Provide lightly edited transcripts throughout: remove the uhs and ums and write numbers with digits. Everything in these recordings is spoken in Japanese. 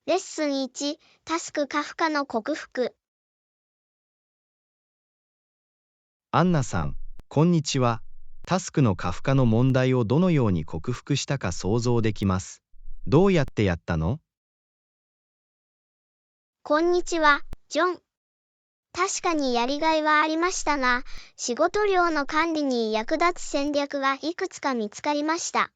レッスン1、タスク過負荷の克服。アンナさん、こんにちは。タスクの過負荷の問題をどのように克服したか想像できます。どうやってやったの？こんにちは、ジョン。確かにやりがいはありましたが、仕事量の管理に役立つ戦略がいくつか見つかりました。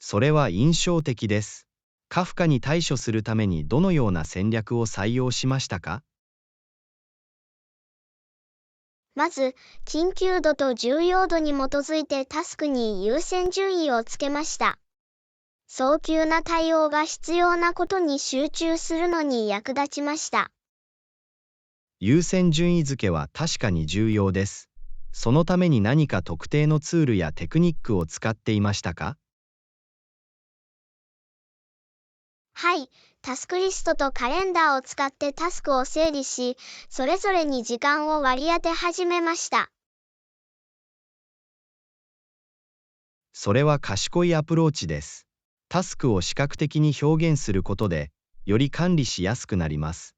それは印象的です。過負荷に対処するためにどのような戦略を採用しましたか？まず、緊急度と重要度に基づいてタスクに優先順位をつけました。早急な対応が必要なことに集中するのに役立ちました。優先順位付けは確かに重要です。そのために何か特定のツールやテクニックを使っていましたか？はい、タスクリストとカレンダーを使ってタスクを整理し、それぞれに時間を割り当て始めました。それは賢いアプローチです。タスクを視覚的に表現することで、より管理しやすくなります。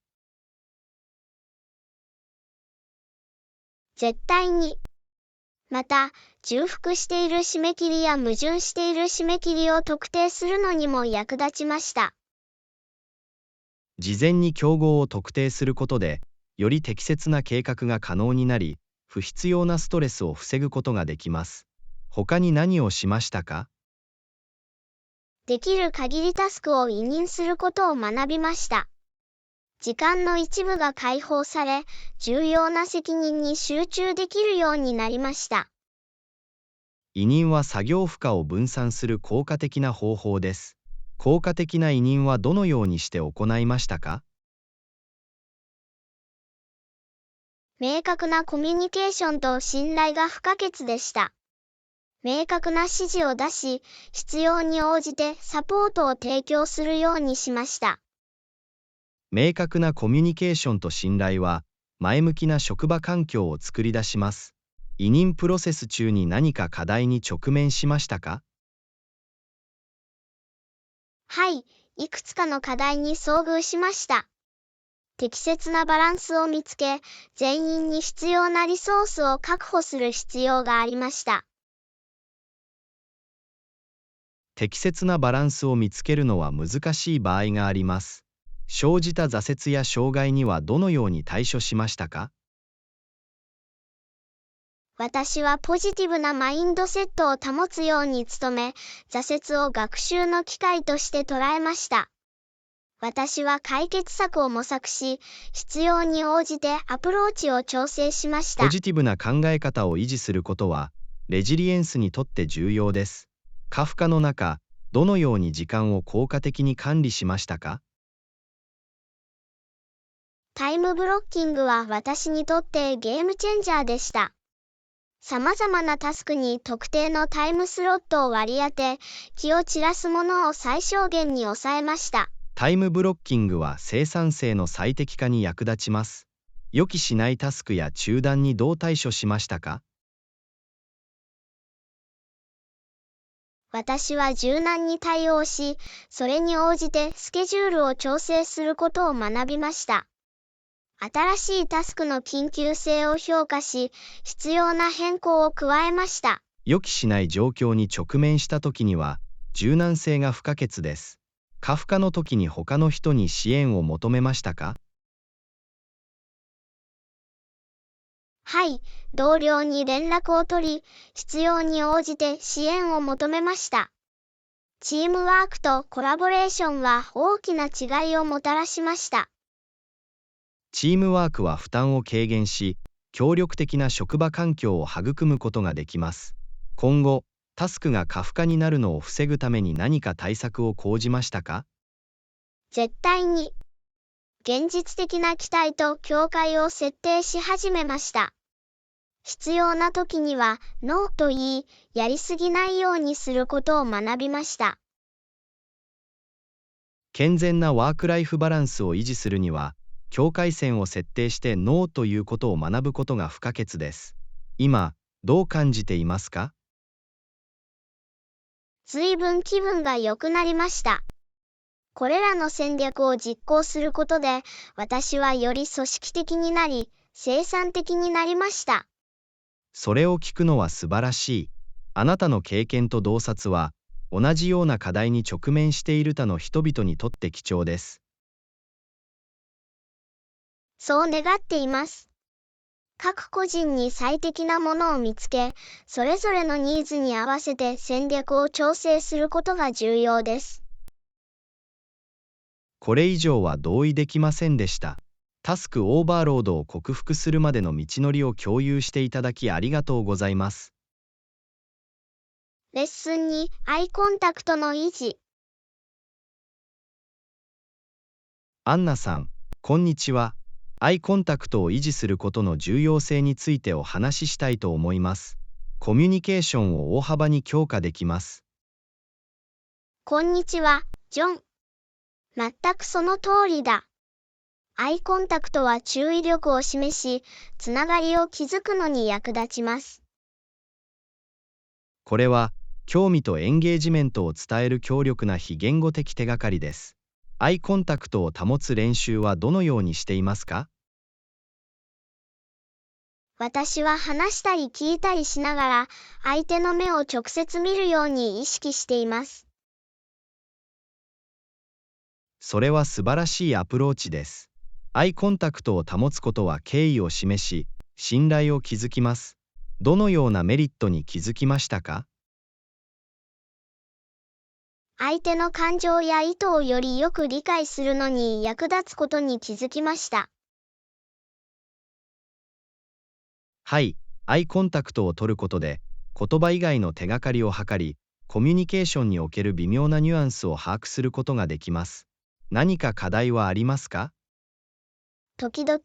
絶対に。また、重複している締め切りや矛盾している締め切りを特定するのにも役立ちました。事前に競合を特定することで、より適切な計画が可能になり、不必要なストレスを防ぐことができます。他に何をしましたか？できる限りタスクを委任することを学びました。時間の一部が解放され、重要な責任に集中できるようになりました。委任は作業負荷を分散する効果的な方法です。効果的な委任はどのようにして行いましたか？明確なコミュニケーションと信頼が不可欠でした。明確な指示を出し、必要に応じてサポートを提供するようにしました。明確なコミュニケーションと信頼は、前向きな職場環境を作り出します。委任プロセス中に何か課題に直面しましたか？はい、いくつかの課題に遭遇しました。適切なバランスを見つけ、全員に必要なリソースを確保する必要がありました。適切なバランスを見つけるのは難しい場合があります。生じた挫折や障害にはどのように対処しましたか？私はポジティブなマインドセットを保つように努め、挫折を学習の機会として捉えました。私は解決策を模索し、必要に応じてアプローチを調整しました。ポジティブな考え方を維持することは、レジリエンスにとって重要です。過負荷の中、どのように時間を効果的に管理しましたか？タイムブロッキングは私にとってゲームチェンジャーでした。様々なタスクに特定のタイムスロットを割り当て、気を散らすものを最小限に抑えました。タイムブロッキングは生産性の最適化に役立ちます。予期しないタスクや中断にどう対処しましたか？私は柔軟に対応し、それに応じてスケジュールを調整することを学びました。新しいタスクの緊急性を評価し、必要な変更を加えました。予期しない状況に直面した時には、柔軟性が不可欠です。過負荷の時に他の人に支援を求めましたか？はい、同僚に連絡を取り、必要に応じて支援を求めました。チームワークとコラボレーションは大きな違いをもたらしました。チームワークは負担を軽減し、協力的な職場環境を育むことができます。今後、タスクが過負荷になるのを防ぐために何か対策を講じましたか？絶対に。現実的な期待と境界を設定し始めました。必要な時にはノーと言い、やりすぎないようにすることを学びました。健全なワークライフバランスを維持するには、境界線を設定してノーということを学ぶことが不可欠です。今、どう感じていますか？随分気分が良くなりました。これらの戦略を実行することで、私はより組織的になり、生産的になりました。それを聞くのは素晴らしい。あなたの経験と洞察は、同じような課題に直面している他の人々にとって貴重です。そう願っています。各個人に最適なものを見つけ、それぞれのニーズに合わせて戦略を調整することが重要です。これ以上は同意できませんでした。タスクオーバーロードを克服するまでの道のりを共有していただきありがとうございます。レッスン2、アイコンタクトの維持。アンナさん、こんにちは。アイコンタクトを維持することの重要性についてお話ししたいと思います。コミュニケーションを大幅に強化できます。こんにちは、ジョン。全くその通りだ。アイコンタクトは注意力を示し、つながりを築くのに役立ちます。これは、興味とエンゲージメントを伝える強力な非言語的手がかりです。アイコンタクトを保つ練習はどのようにしていますか？私は話したり聞いたりしながら、相手の目を直接見るように意識しています。それは素晴らしいアプローチです。アイコンタクトを保つことは敬意を示し、信頼を築きます。どのようなメリットに気づきましたか？相手の感情や意図をよりよく理解するのに役立つことに気づきました。はい、アイコンタクトを取ることで、言葉以外の手がかりを図り、コミュニケーションにおける微妙なニュアンスを把握することができます。何か課題はありますか？時々、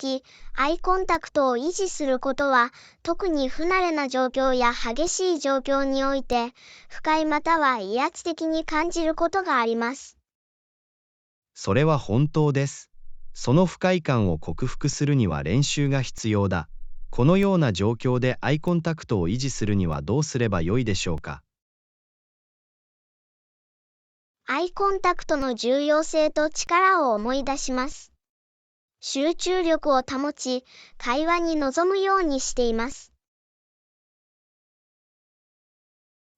アイコンタクトを維持することは、特に不慣れな状況や激しい状況において、不快または威圧的に感じることがあります。それは本当です。その不快感を克服するには練習が必要だ。このような状況でアイコンタクトを維持するにはどうすればよいでしょうか？アイコンタクトの重要性と力を思い出します。集中力を保ち、会話に臨むようにしています。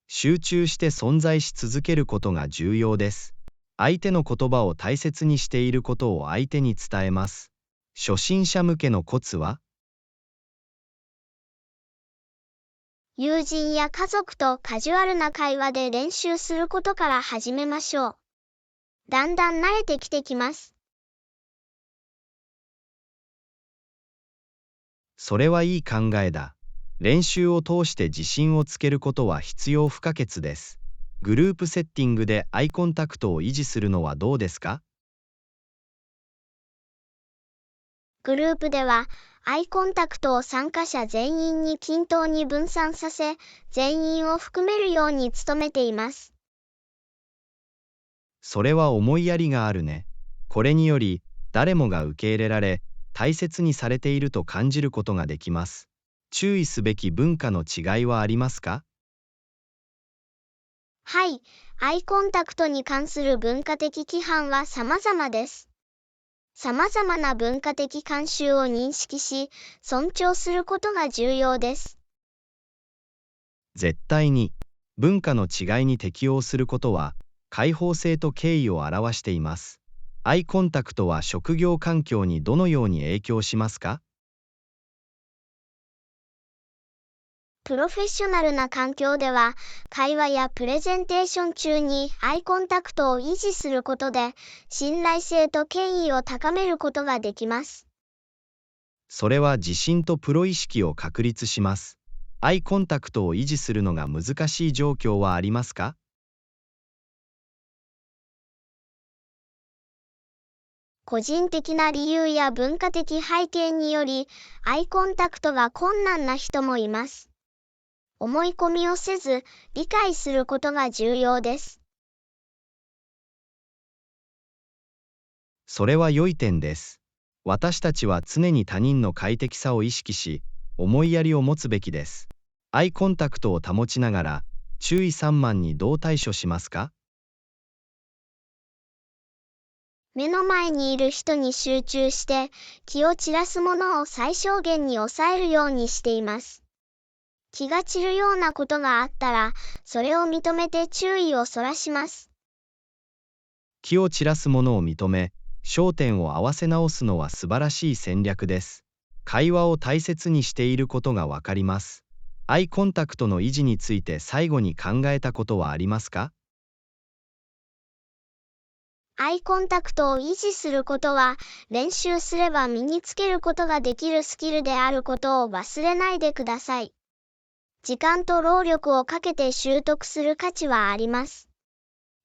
集中して存在し続けることが重要です。相手の言葉を大切にしていることを相手に伝えます。初心者向けのコツは？友人や家族とカジュアルな会話で練習することから始めましょう。だんだん慣れてきてきます。それはいい考えだ。練習を通して自信をつけることは必要不可欠です。グループセッティングでアイコンタクトを維持するのはどうですか？グループでは、アイコンタクトを参加者全員に均等に分散させ、全員を含めるように努めています。それは思いやりがあるね。これにより、誰もが受け入れられ、大切にされていると感じることができます。注意すべき文化の違いはありますか？はい、アイコンタクトに関する文化的規範は様々です。様々な文化的慣習を認識し、尊重することが重要です。絶対に、文化の違いに適応することは、開放性と敬意を表しています。アイコンタクトは職業環境にどのように影響しますか？プロフェッショナルな環境では、会話やプレゼンテーション中にアイコンタクトを維持することで、信頼性と権威を高めることができます。それは自信とプロ意識を確立します。アイコンタクトを維持するのが難しい状況はありますか？個人的な理由や文化的背景により、アイコンタクトが困難な人もいます。思い込みをせず、理解することが重要です。それは良い点です。私たちは常に他人の快適さを意識し、思いやりを持つべきです。アイコンタクトを保ちながら、注意散漫にどう対処しますか？目の前にいる人に集中して、気を散らすものを最小限に抑えるようにしています。気が散るようなことがあったら、それを認めて注意をそらします。気を散らすものを認め、焦点を合わせ直すのは素晴らしい戦略です。会話を大切にしていることがわかります。アイコンタクトの維持について最後に考えたことはありますか？アイコンタクトを維持することは、練習すれば身につけることができるスキルであることを忘れないでください。時間と労力をかけて習得する価値はあります。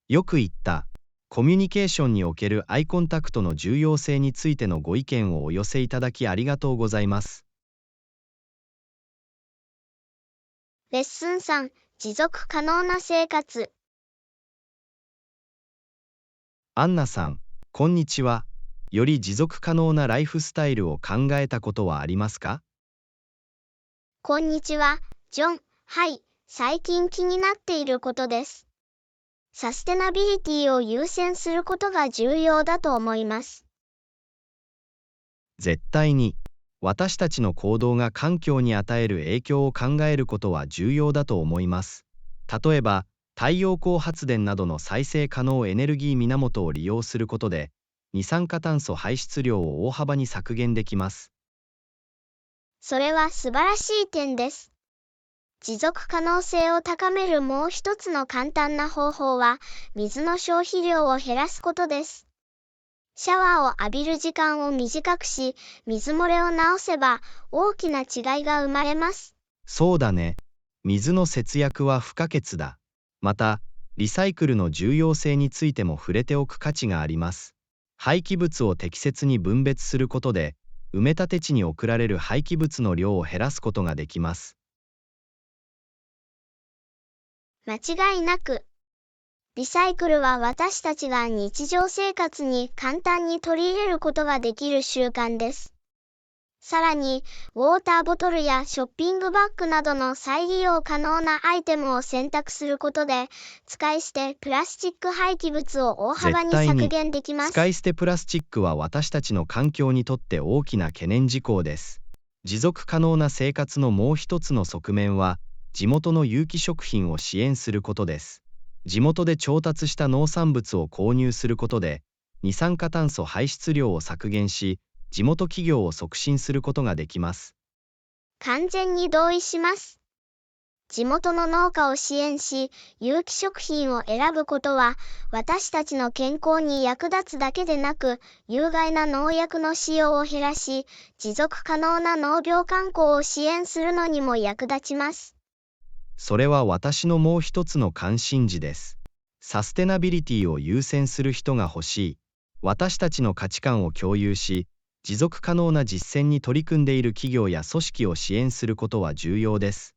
よく言った。コミュニケーションにおけるアイコンタクトの重要性についてのご意見をお寄せいただきありがとうございます。レッスン3、持続可能な生活。アンナさん、こんにちは。より持続可能なライフスタイルを考えたことはありますか？こんにちは、ジョン。はい、最近気になっていることです。サステナビリティを優先することが重要だと思います。絶対に。私たちの行動が環境に与える影響を考えることは重要だと思います。例えば、太陽光発電などの再生可能エネルギー源を利用することで、二酸化炭素排出量を大幅に削減できます。それは素晴らしい点です。持続可能性を高めるもう一つの簡単な方法は、水の消費量を減らすことです。シャワーを浴びる時間を短くし、水漏れを直せば大きな違いが生まれます。そうだね。水の節約は不可欠だ。また、リサイクルの重要性についても触れておく価値があります。廃棄物を適切に分別することで、埋め立て地に送られる廃棄物の量を減らすことができます。間違いなく。リサイクルは私たちが日常生活に簡単に取り入れることができる習慣です。さらに、ウォーターボトルやショッピングバッグなどの再利用可能なアイテムを選択することで、使い捨てプラスチック廃棄物を大幅に削減できます。使い捨てプラスチックは私たちの環境にとって大きな懸念事項です。持続可能な生活のもう一つの側面は、地元の有機食品を支援することです。地元で調達した農産物を購入することで、二酸化炭素排出量を削減し、地元企業を促進することができます。完全に同意します。地元の農家を支援し、有機食品を選ぶことは、私たちの健康に役立つだけでなく、有害な農薬の使用を減らし、持続可能な農業観光を支援するのにも役立ちます。それは私のもう一つの関心事です。サステナビリティを優先する人が欲しい。私たちの価値観を共有し、持続可能な実践に取り組んでいる企業や組織を支援することは重要です。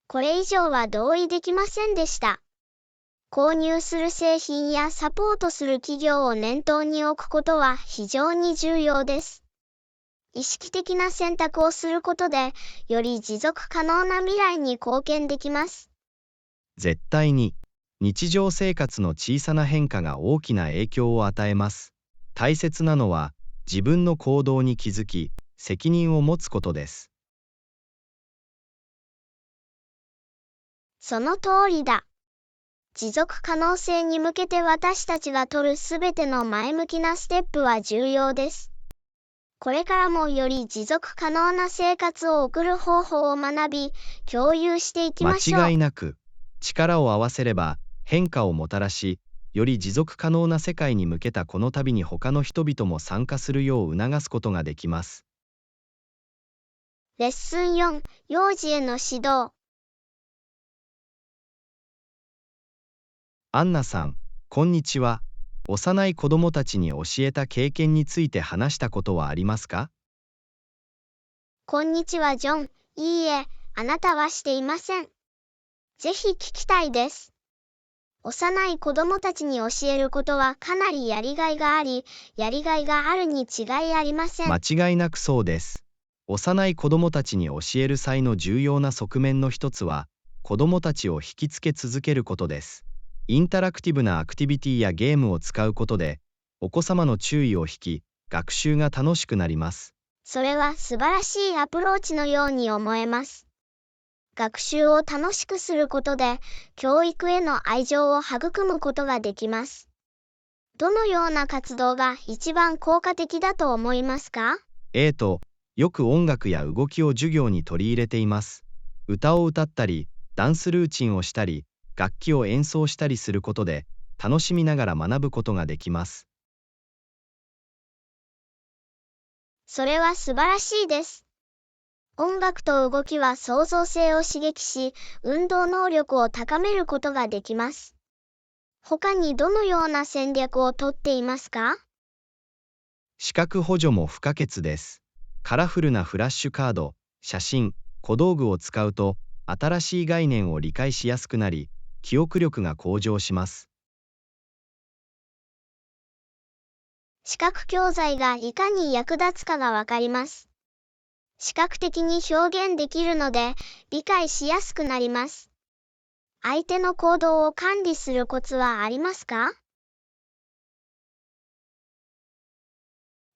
これ以上は同意できませんでした。購入する製品やサポートする企業を念頭に置くことは非常に重要です。意識的な選択をすることで、より持続可能な未来に貢献できます。絶対に。日常生活の小さな変化が大きな影響を与えます。大切なのは、自分の行動に気づき、責任を持つことです。その通りだ。持続可能性に向けて私たちが取るすべての前向きなステップは重要です。これからもより持続可能な生活を送る方法を学び、共有していきましょう。間違いなく、力を合わせれば変化をもたらし、より持続可能な世界に向けたこの旅に他の人々も参加するよう促すことができます。レッスン4、幼児への指導。アンナさん、こんにちは。幼い子供たちに教えた経験について話したことはありますか？こんにちはジョン。いいえ、あなたはしていません。ぜひ聞きたいです。幼い子供たちに教えることはかなりやりがいがあり、やりがいがあるに違いありません。間違いなくそうです。幼い子供たちに教える際の重要な側面の一つは、子供たちを引きつけ続けることです。インタラクティブなアクティビティやゲームを使うことで、お子様の注意を引き、学習が楽しくなります。それは素晴らしいアプローチのように思えます。学習を楽しくすることで、教育への愛情を育むことができます。どのような活動が一番効果的だと思いますか？よく音楽や動きを授業に取り入れています。歌を歌ったり、ダンスルーチンをしたり、楽器を演奏したりすることで、楽しみながら学ぶことができます。それは素晴らしいです。音楽と動きは創造性を刺激し、運動能力を高めることができます。他にどのような戦略をとっていますか？視覚補助も不可欠です。カラフルなフラッシュカード、写真、小道具を使うと、新しい概念を理解しやすくなり、記憶力が向上します。視覚教材がいかに役立つかがわかります。視覚的に表現できるので、理解しやすくなります。相手の行動を管理するコツはありますか？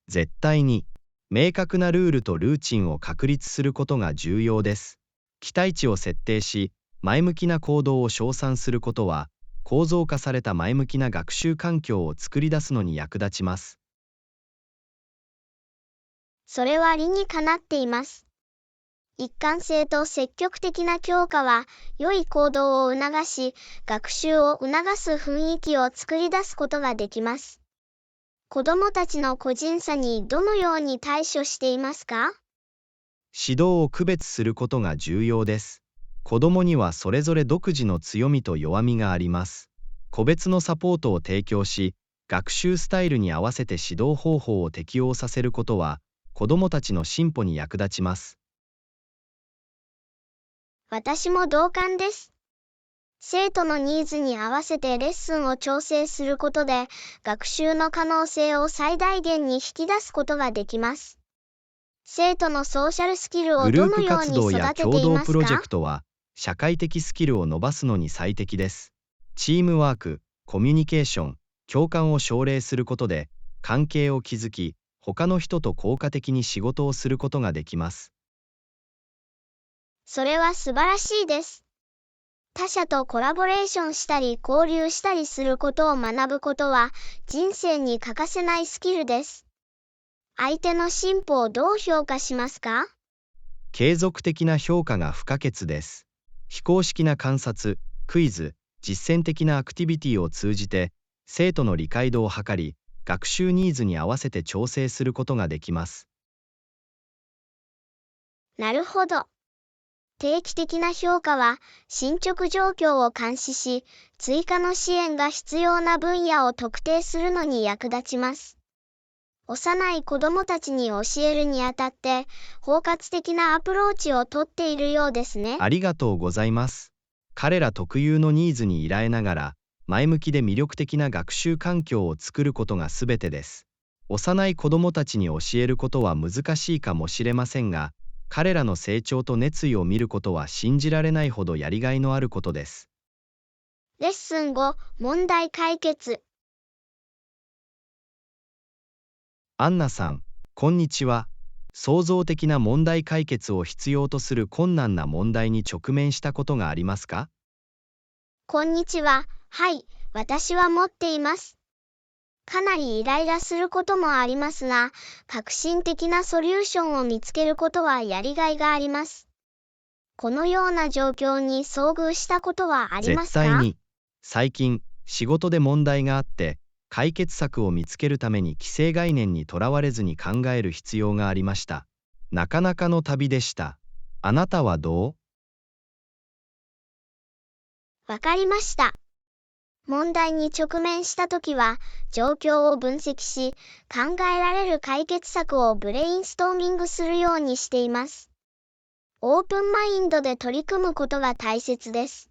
絶対に、明確なルールとルーチンを確立することが重要です。期待値を設定し、前向きな行動を称賛することは、構造化された前向きな学習環境を作り出すのに役立ちます。それは理にかなっています。一貫性と積極的な教科は、良い行動を促し、学習を促す雰囲気を作り出すことができます。子どもたちの個人差にどのように対処していますか？指導を区別することが重要です。子どもにはそれぞれ独自の強みと弱みがあります。個別のサポートを提供し、学習スタイルに合わせて指導方法を適応させることは、子どもたちの進歩に役立ちます。私も同感です。生徒のニーズに合わせてレッスンを調整することで、学習の可能性を最大限に引き出すことができます。生徒のソーシャルスキルをグループどのよう活動やに育てて共同いますか？プロジェクトは、社会的スキルを伸ばすのに最適です。チームワーク、コミュニケーション、共感を奨励することで、関係を築き、他の人と効果的に仕事をすることができます。それは素晴らしいです。他者とコラボレーションしたり交流したりすることを学ぶことは、人生に欠かせないスキルです。相手の進歩をどう評価しますか？継続的な評価が不可欠です。非公式な観察、クイズ、実践的なアクティビティを通じて、生徒の理解度を測り、学習ニーズに合わせて調整することができます。なるほど。定期的な評価は、進捗状況を監視し、追加の支援が必要な分野を特定するのに役立ちます。幼い子どもたちに教えるにあたって、包括的なアプローチをとっているようですね。ありがとうございます。彼ら特有のニーズに依頼ながら、前向きで魅力的な学習環境を作ることが全てです。幼い子どもたちに教えることは難しいかもしれませんが、彼らの成長と熱意を見ることは信じられないほどやりがいのあることです。レッスン5、問題解決。アンナさん、こんにちは。創造的な問題解決を必要とする困難な問題に直面したことがありますか？こんにちは。はい、私は持っています。かなりイライラすることもありますが、革新的なソリューションを見つけることはやりがいがあります。このような状況に遭遇したことはありますか？絶対に。最近、仕事で問題があって、解決策を見つけるために既成概念にとらわれずに考える必要がありました。なかなかの旅でした。あなたはどう？わかりました。問題に直面したときは、状況を分析し、考えられる解決策をブレインストーミングするようにしています。オープンマインドで取り組むことが大切です。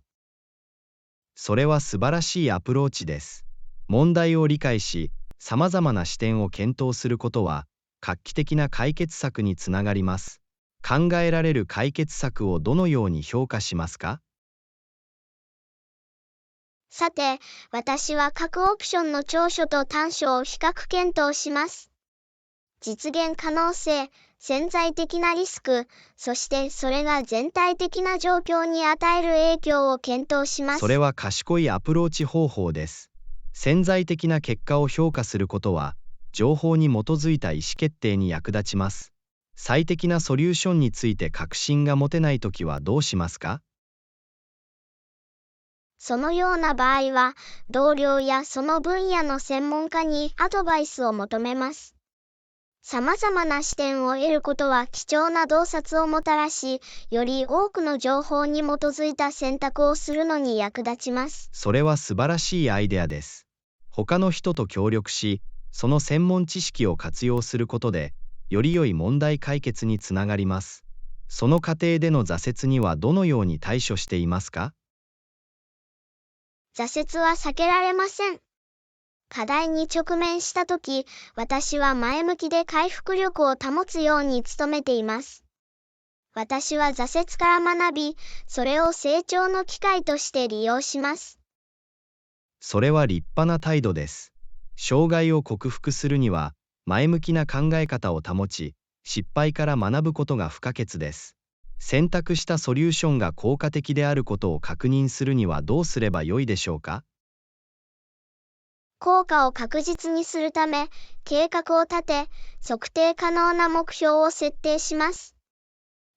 それは素晴らしいアプローチです。問題を理解し、さまざまな視点を検討することは、画期的な解決策につながります。考えられる解決策をどのように評価しますか？さて、私は各オプションの長所と短所を比較検討します。実現可能性、潜在的なリスク、そしてそれが全体的な状況に与える影響を検討します。それは賢いアプローチ方法です。潜在的な結果を評価することは、情報に基づいた意思決定に役立ちます。最適なソリューションについて確信が持てないときはどうしますか？そのような場合は、同僚やその分野の専門家にアドバイスを求めます。様々な視点を得ることは貴重な洞察をもたらし、より多くの情報に基づいた選択をするのに役立ちます。それは素晴らしいアイデアです。他の人と協力し、その専門知識を活用することで、より良い問題解決につながります。その過程での挫折にはどのように対処していますか？挫折は避けられません。課題に直面したとき、私は前向きで回復力を保つように努めています。私は挫折から学び、それを成長の機会として利用します。それは立派な態度です。障害を克服するには、前向きな考え方を保ち、失敗から学ぶことが不可欠です。選択したソリューションが効果的であることを確認するにはどうすればよいでしょうか？効果を確実にするため、計画を立て、測定可能な目標を設定します。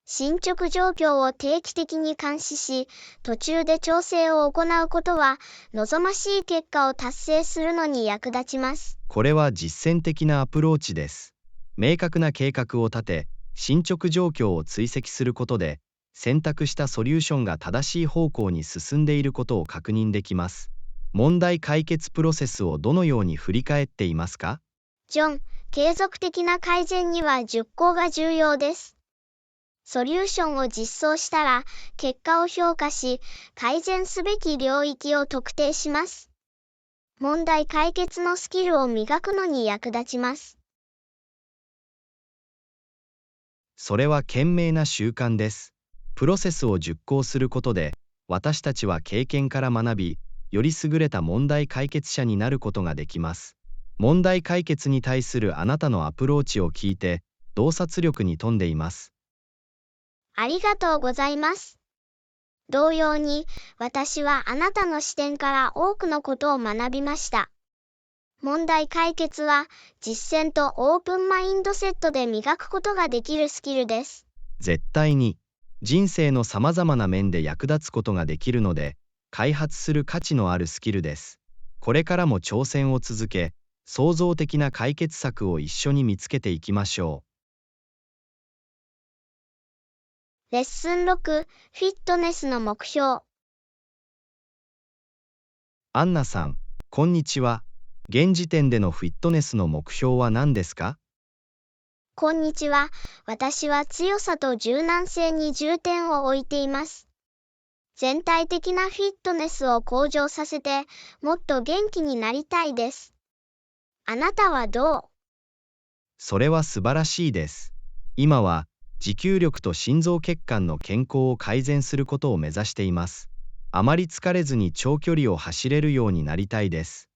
進捗状況を定期的に監視し、途中で調整を行うことは、望ましい結果を達成するのに役立ちます。これは実践的なアプローチです。明確な計画を立て、進捗状況を追跡することで、選択したソリューションが正しい方向に進んでいることを確認できます。問題解決プロセスをどのように振り返っていますか？ジョン、継続的な改善には10項が重要です。ソリューションを実装したら、結果を評価し、改善すべき領域を特定します。問題解決のスキルを磨くのに役立ちます。それは賢明な習慣です。プロセスを熟考することで、私たちは経験から学び、より優れた問題解決者になることができます。問題解決に対するあなたのアプローチを聞いて、洞察力に富んでいます。ありがとうございます。同様に、私はあなたの視点から多くのことを学びました。問題解決は、実践とオープンマインドセットで磨くことができるスキルです。絶対に、人生のさまざまな面で役立つことができるので、開発する価値のあるスキルです。これからも挑戦を続け、創造的な解決策を一緒に見つけていきましょレッスン6、フィットネスの目標。アンナさん、こんにちは。現時点でのフィットネスの目標は何ですか？こんにちは。私は強さと柔軟性に重点を置いています。全体的なフィットネスを向上させて、もっと元気になりたいです。あなたはどう？それは素晴らしいです。今は、持久力と心臓血管の健康を改善することを目指しています。あまり疲れずに長距離を走れるようになりたいです。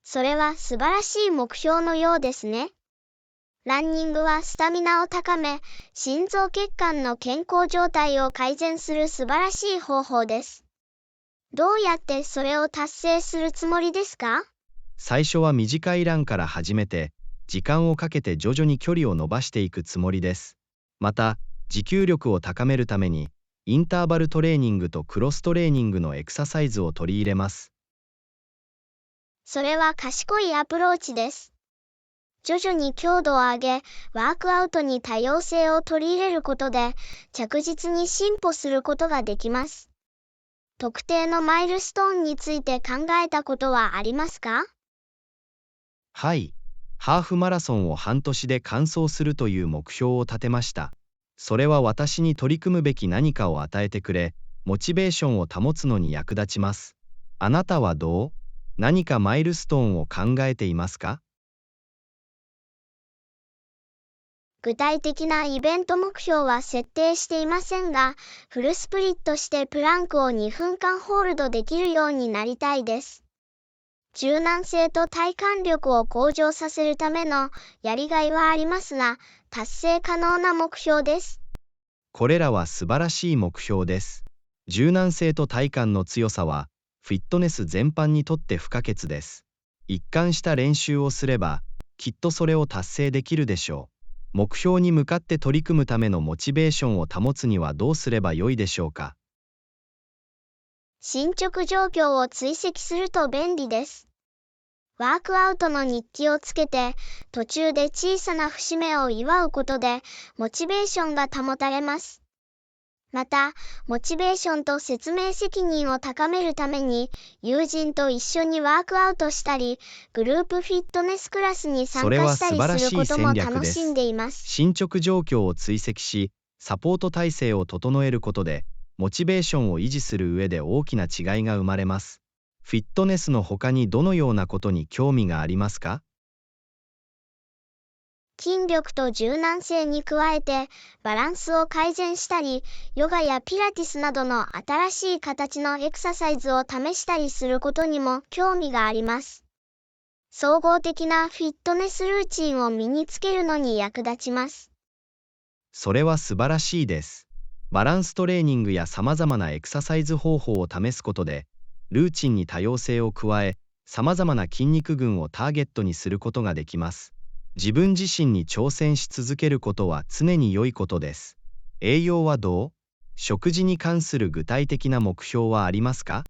それは素晴らしい目標のようですね。ランニングはスタミナを高め、心臓血管の健康状態を改善する素晴らしい方法です。どうやってそれを達成するつもりですか？最初は短いランから始めて、時間をかけて徐々に距離を伸ばしていくつもりです。また、持久力を高めるために、インターバルトレーニングとクロストレーニングのエクササイズを取り入れます。それは賢いアプローチです。徐々に強度を上げ、ワークアウトに多様性を取り入れることで、着実に進歩することができます。特定のマイルストーンについて考えたことはありますか？はい、ハーフマラソンを半年で完走するという目標を立てました。それは私に取り組むべき何かを与えてくれ、モチベーションを保つのに役立ちます。あなたはどう？何かマイルストーンを考えていますか？具体的なイベント目標は設定していませんが、フルスプリットしてプランクを2分間ホールドできるようになりたいです。柔軟性と体幹力を向上させるためのやりがいはありますが、達成可能な目標です。これらは素晴らしい目標です。柔軟性と体幹の強さは、フィットネス全般にとって不可欠です。一貫した練習をすれば、きっとそれを達成できるでしょう。目標に向かって取り組むためのモチベーションを保つにはどうすればよいでしょうか。進捗状況を追跡すると便利です。ワークアウトの日記をつけて、途中で小さな節目を祝うことで、モチベーションが保たれます。また、モチベーションと説明責任を高めるために、友人と一緒にワークアウトしたり、グループフィットネスクラスに参加したりすることも楽しんでいます。進捗状況を追跡し、サポート体制を整えることで、モチベーションを維持する上で大きな違いが生まれます。フィットネスの他にどのようなことに興味がありますか？筋力と柔軟性に加えて、バランスを改善したり、ヨガやピラティスなどの新しい形のエクササイズを試したりすることにも興味があります。総合的なフィットネスルーチンを身につけるのに役立ちます。それは素晴らしいです。バランストレーニングや様々なエクササイズ方法を試すことで、ルーチンに多様性を加え、様々な筋肉群をターゲットにすることができます。自分自身に挑戦し続けることは常に良いことです。栄養はどう？食事に関する具体的な目標はありますか？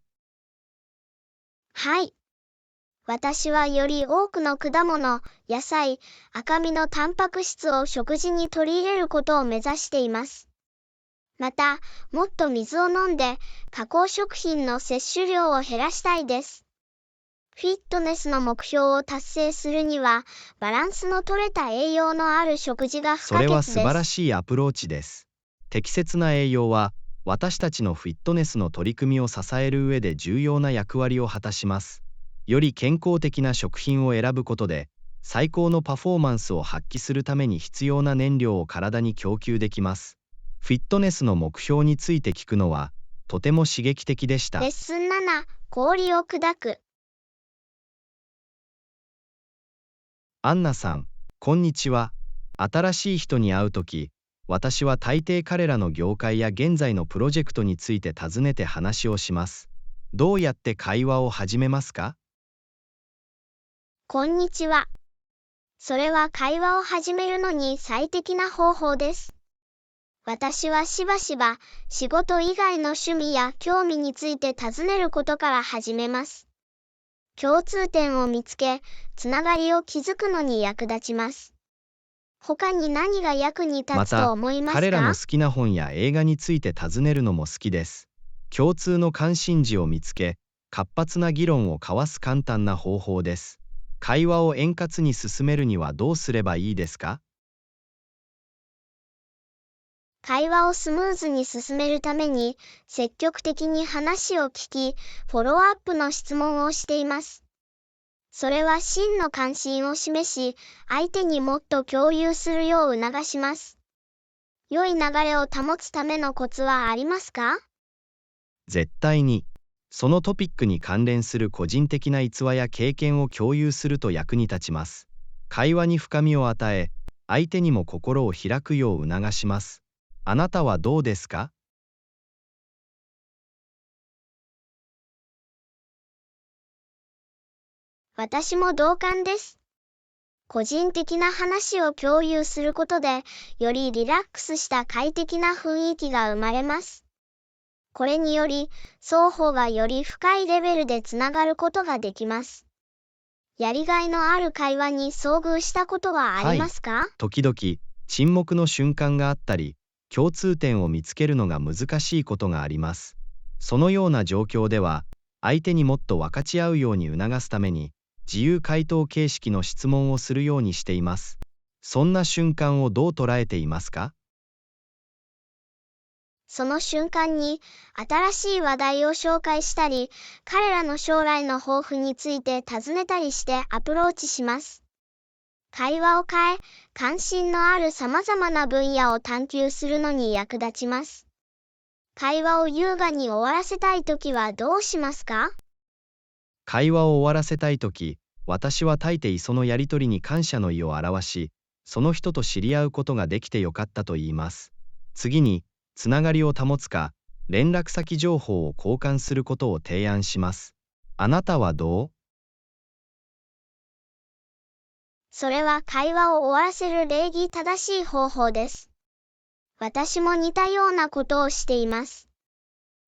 はい。私はより多くの果物、野菜、赤身のタンパク質を食事に取り入れることを目指しています。また、もっと水を飲んで、加工食品の摂取量を減らしたいです。フィットネスの目標を達成するには、バランスの取れた栄養のある食事が不可欠です。それは素晴らしいアプローチです。適切な栄養は、私たちのフィットネスの取り組みを支える上で重要な役割を果たします。より健康的な食品を選ぶことで、最高のパフォーマンスを発揮するために必要な燃料を体に供給できます。フィットネスの目標について聞くのは、とても刺激的でした。レッスン7、氷を砕く。アンナさん、こんにちは。新しい人に会うとき、私は大抵彼らの業界や現在のプロジェクトについて尋ねて話をします。どうやって会話を始めますか？こんにちは。それは会話を始めるのに最適な方法です。私はしばしば仕事以外の趣味や興味について尋ねることから始めます。共通点を見つけ、つながりを築くのに役立ちます。他に何が役に立つと思いますか？彼らの好きな本や映画について尋ねるのも好きです。共通の関心事を見つけ、活発な議論を交わす簡単な方法です。会話を円滑に進めるにはどうすればいいですか？会話をスムーズに進めるために、積極的に話を聞き、フォローアップの質問をしています。それは真の関心を示し、相手にもっと共有するよう促します。良い流れを保つためのコツはありますか？絶対に。そのトピックに関連する個人的な逸話や経験を共有すると役に立ちます。会話に深みを与え、相手にも心を開くよう促します。あなたはどうですか？私も同感です。個人的な話を共有することで、よりリラックスした快適な雰囲気が生まれます。これにより、双方がより深いレベルでつながることができます。やりがいのある会話に遭遇したことはありますか？時々、沈黙の瞬間があったり、共通点を見つけるのが難しいことがあります。そのような状況では、相手にもっと分かち合うように促すために、自由回答形式の質問をするようにしています。そんな瞬間をどう捉えていますか？その瞬間に新しい話題を紹介したり、彼らの将来の抱負について尋ねたりしてアプローチします。会話を変え、関心のある様々な分野を探求するのに役立ちます。会話を優雅に終わらせたいときはどうしますか？会話を終わらせたいとき、私は大抵そのやりとりに感謝の意を表し、その人と知り合うことができてよかったと言います。次に、つながりを保つか、連絡先情報を交換することを提案します。あなたはどう？それは会話を終わらせる礼儀正しい方法です。私も似たようなことをしています。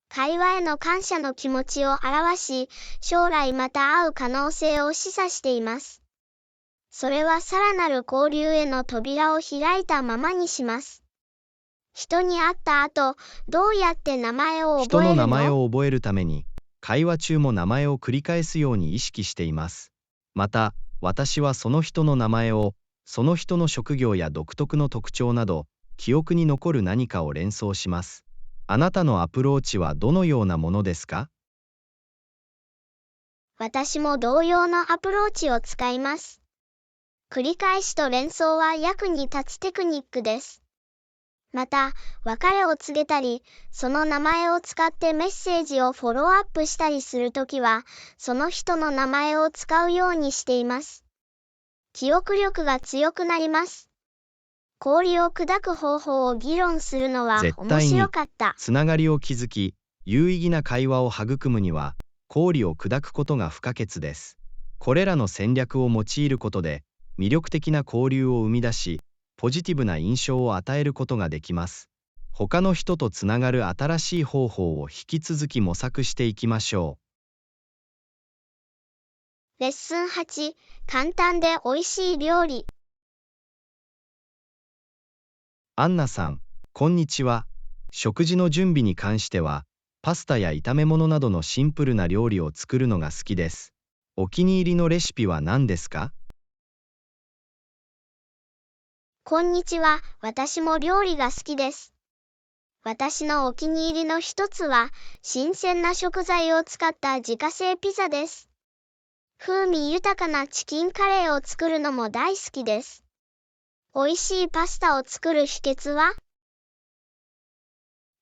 会話への感謝の気持ちを表し、将来また会う可能性を示唆しています。それはさらなる交流への扉を開いたままにします。人に会った後、どうやって名前を人覚えるの？の名前を覚えるために、会話中も名前を繰り返すように意識しています。また、私はその人の名前を、その人の職業や独特の特徴など、記憶に残る何かを連想します。あなたのアプローチはどのようなものですか？私も同様のアプローチを使います。繰り返しと連想は役に立つテクニックです。また、別れを告げたり、その名前を使ってメッセージをフォローアップしたりするときは、その人の名前を使うようにしています。記憶力が強くなります。氷を砕く方法を議論するのは面絶対に白かった。つながりを築き、有意義な会話を育むには、氷を砕くことが不可欠です。これらの戦略を用いることで、魅力的な交流を生み出し、ポジティブな印象を与えることができます。他の人とつながる新しい方法を引き続き模索していきましょレッスン8、簡単で美味しい料理。アンナさん、こんにちは。食事の準備に関しては、パスタや炒め物などのシンプルな料理を作るのが好きです。お気に入りのレシピは何ですか？こんにちは、私も料理が好きです。私のお気に入りの一つは、新鮮な食材を使った自家製ピザです。風味豊かなチキンカレーを作るのも大好きです。美味しいパスタを作る秘訣は？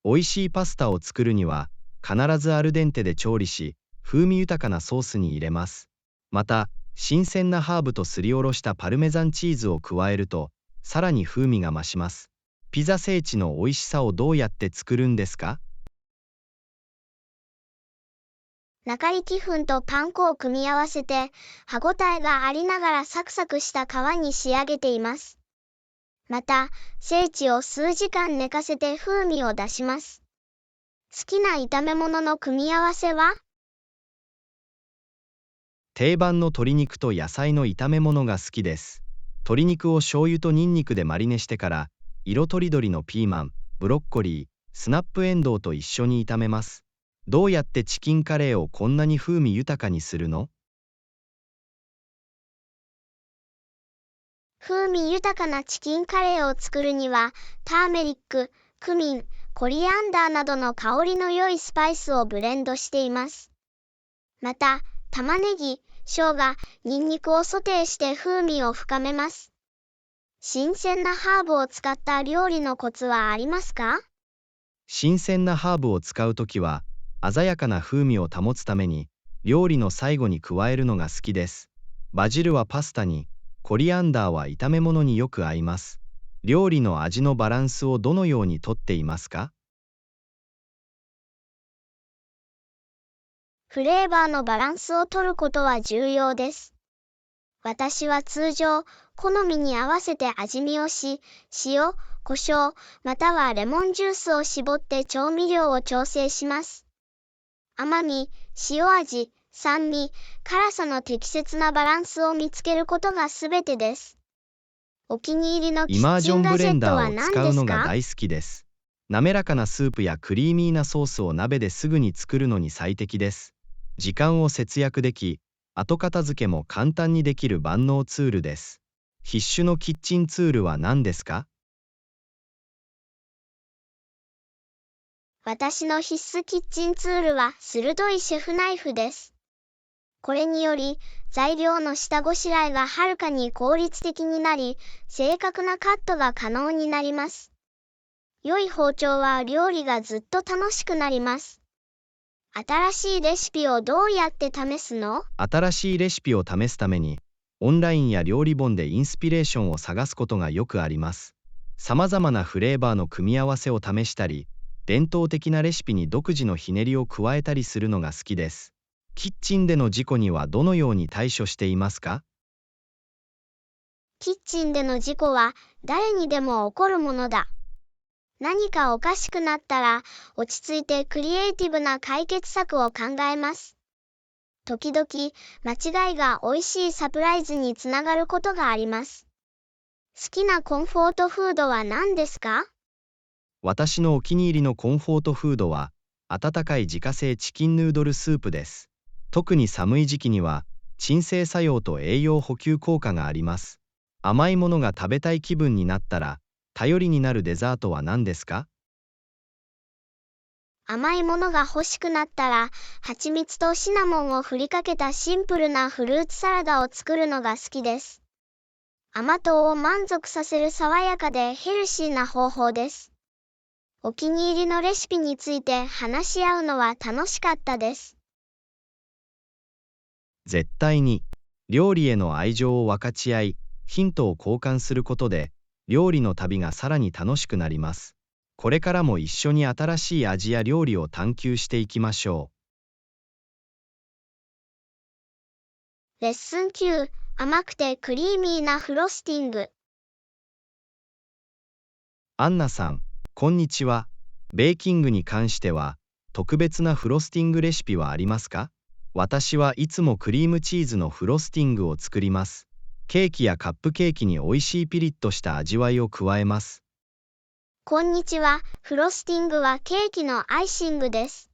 美味しいパスタを作るには、必ずアルデンテで調理し、風味豊かなソースに入れます。また、新鮮なハーブとすりおろしたパルメザンチーズを加えると、さらに風味が増します。ピザ聖地の美味しさをどうやって作るんですか？中力粉とパン粉を組み合わせて、歯ごたえがありながらサクサクした皮に仕上げています。また、聖地を数時間寝かせて風味を出します。好きな炒め物の組み合わせは？定番の鶏肉と野菜の炒め物が好きです。鶏肉を醤油とニンニクでマリネしてから、色とりどりのピーマン、ブロッコリー、スナップエンドウと一緒に炒めます。どうやってチキンカレーをこんなに風味豊かにするの？風味豊かなチキンカレーを作るには、ターメリック、クミン、コリアンダーなどの香りの良いスパイスをブレンドしています。また、玉ねぎ、生姜、ニンニクをソテーして風味を深めます。新鮮なハーブを使った料理のコツはありますか？新鮮なハーブを使うときは、鮮やかな風味を保つために、料理の最後に加えるのが好きです。バジルはパスタに、コリアンダーは炒め物によく合います。料理の味のバランスをどのようにとっていますか？フレーバーのバランスを取ることは重要です。私は通常、好みに合わせて味見をし、塩、胡椒、またはレモンジュースを絞って調味料を調整します。甘み、塩味、酸味、辛さの適切なバランスを見つけることがすべてです。お気に入りのキイマーッチンガジョンブレジェットはンダーを何です使うのがか？大好きです。滑らかなスープやクリーミーなソースを鍋ですぐに作るのに最適です。時間を節約でき、後片付けも簡単にできる万能ツールです。必須のキッチンツールは何ですか？私の必須キッチンツールは鋭いシェフナイフです。これにより、材料の下ごしらえがはるかに効率的になり、正確なカットが可能になります。良い包丁は料理がずっと楽しくなります。新しいレシピをどうやって試すの？新しいレシピを試すために、オンラインや料理本でインスピレーションを探すことがよくあります。様々なフレーバーの組み合わせを試したり、伝統的なレシピに独自のひねりを加えたりするのが好きです。キッチンでの事故にはどのように対処していますか？キッチンでの事故は誰にでも起こるものだ。何かおかしくなったら、落ち着いてクリエイティブな解決策を考えます。時々、間違いが美味しいサプライズにつながることがあります。好きなコンフォートフードは何ですか？私のお気に入りのコンフォートフードは、温かい自家製チキンヌードルスープです。特に寒い時期には、鎮静作用と栄養補給効果があります。甘いものが食べたい気分になったら、頼りになるデザートは何ですか？甘いものが欲しくなったら、蜂蜜とシナモンを振りかけたシンプルなフルーツサラダを作るのが好きです。甘党を満足させる爽やかでヘルシーな方法です。お気に入りのレシピについて話し合うのは楽しかったです。絶対に、料理への愛情を分かち合い、ヒントを交換することで、料理の旅がさらに楽しくなります。これからも一緒に新しい味や料理を探求していきましょレッスン9、甘くてクリーミーなフロスティング。アンナさん、こんにちは。ベーキングに関しては、特別なフロスティングレシピはありますか？私はいつもクリームチーズのフロスティングを作ります。ケーキやカップケーキに美味しいピリッとした味わいを加えます。こんにちは。フロスティングはケーキのアイシングです。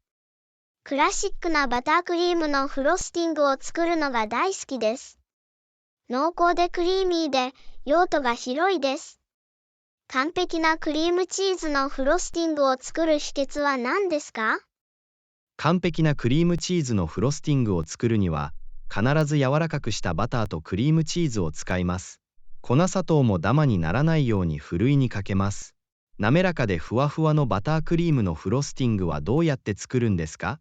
クラシックなバタークリームのフロスティングを作るのが大好きです。濃厚でクリーミーで用途が広いです。完璧なクリームチーズのフロスティングを作る秘訣は何ですか？完璧なクリームチーズのフロスティングを作るには、必ず柔らかくしたバターとクリームチーズを使います。粉砂糖もダマにならないようにふるいにかけます。滑らかでふわふわのバタークリームのフロスティングはどうやって作るんですか？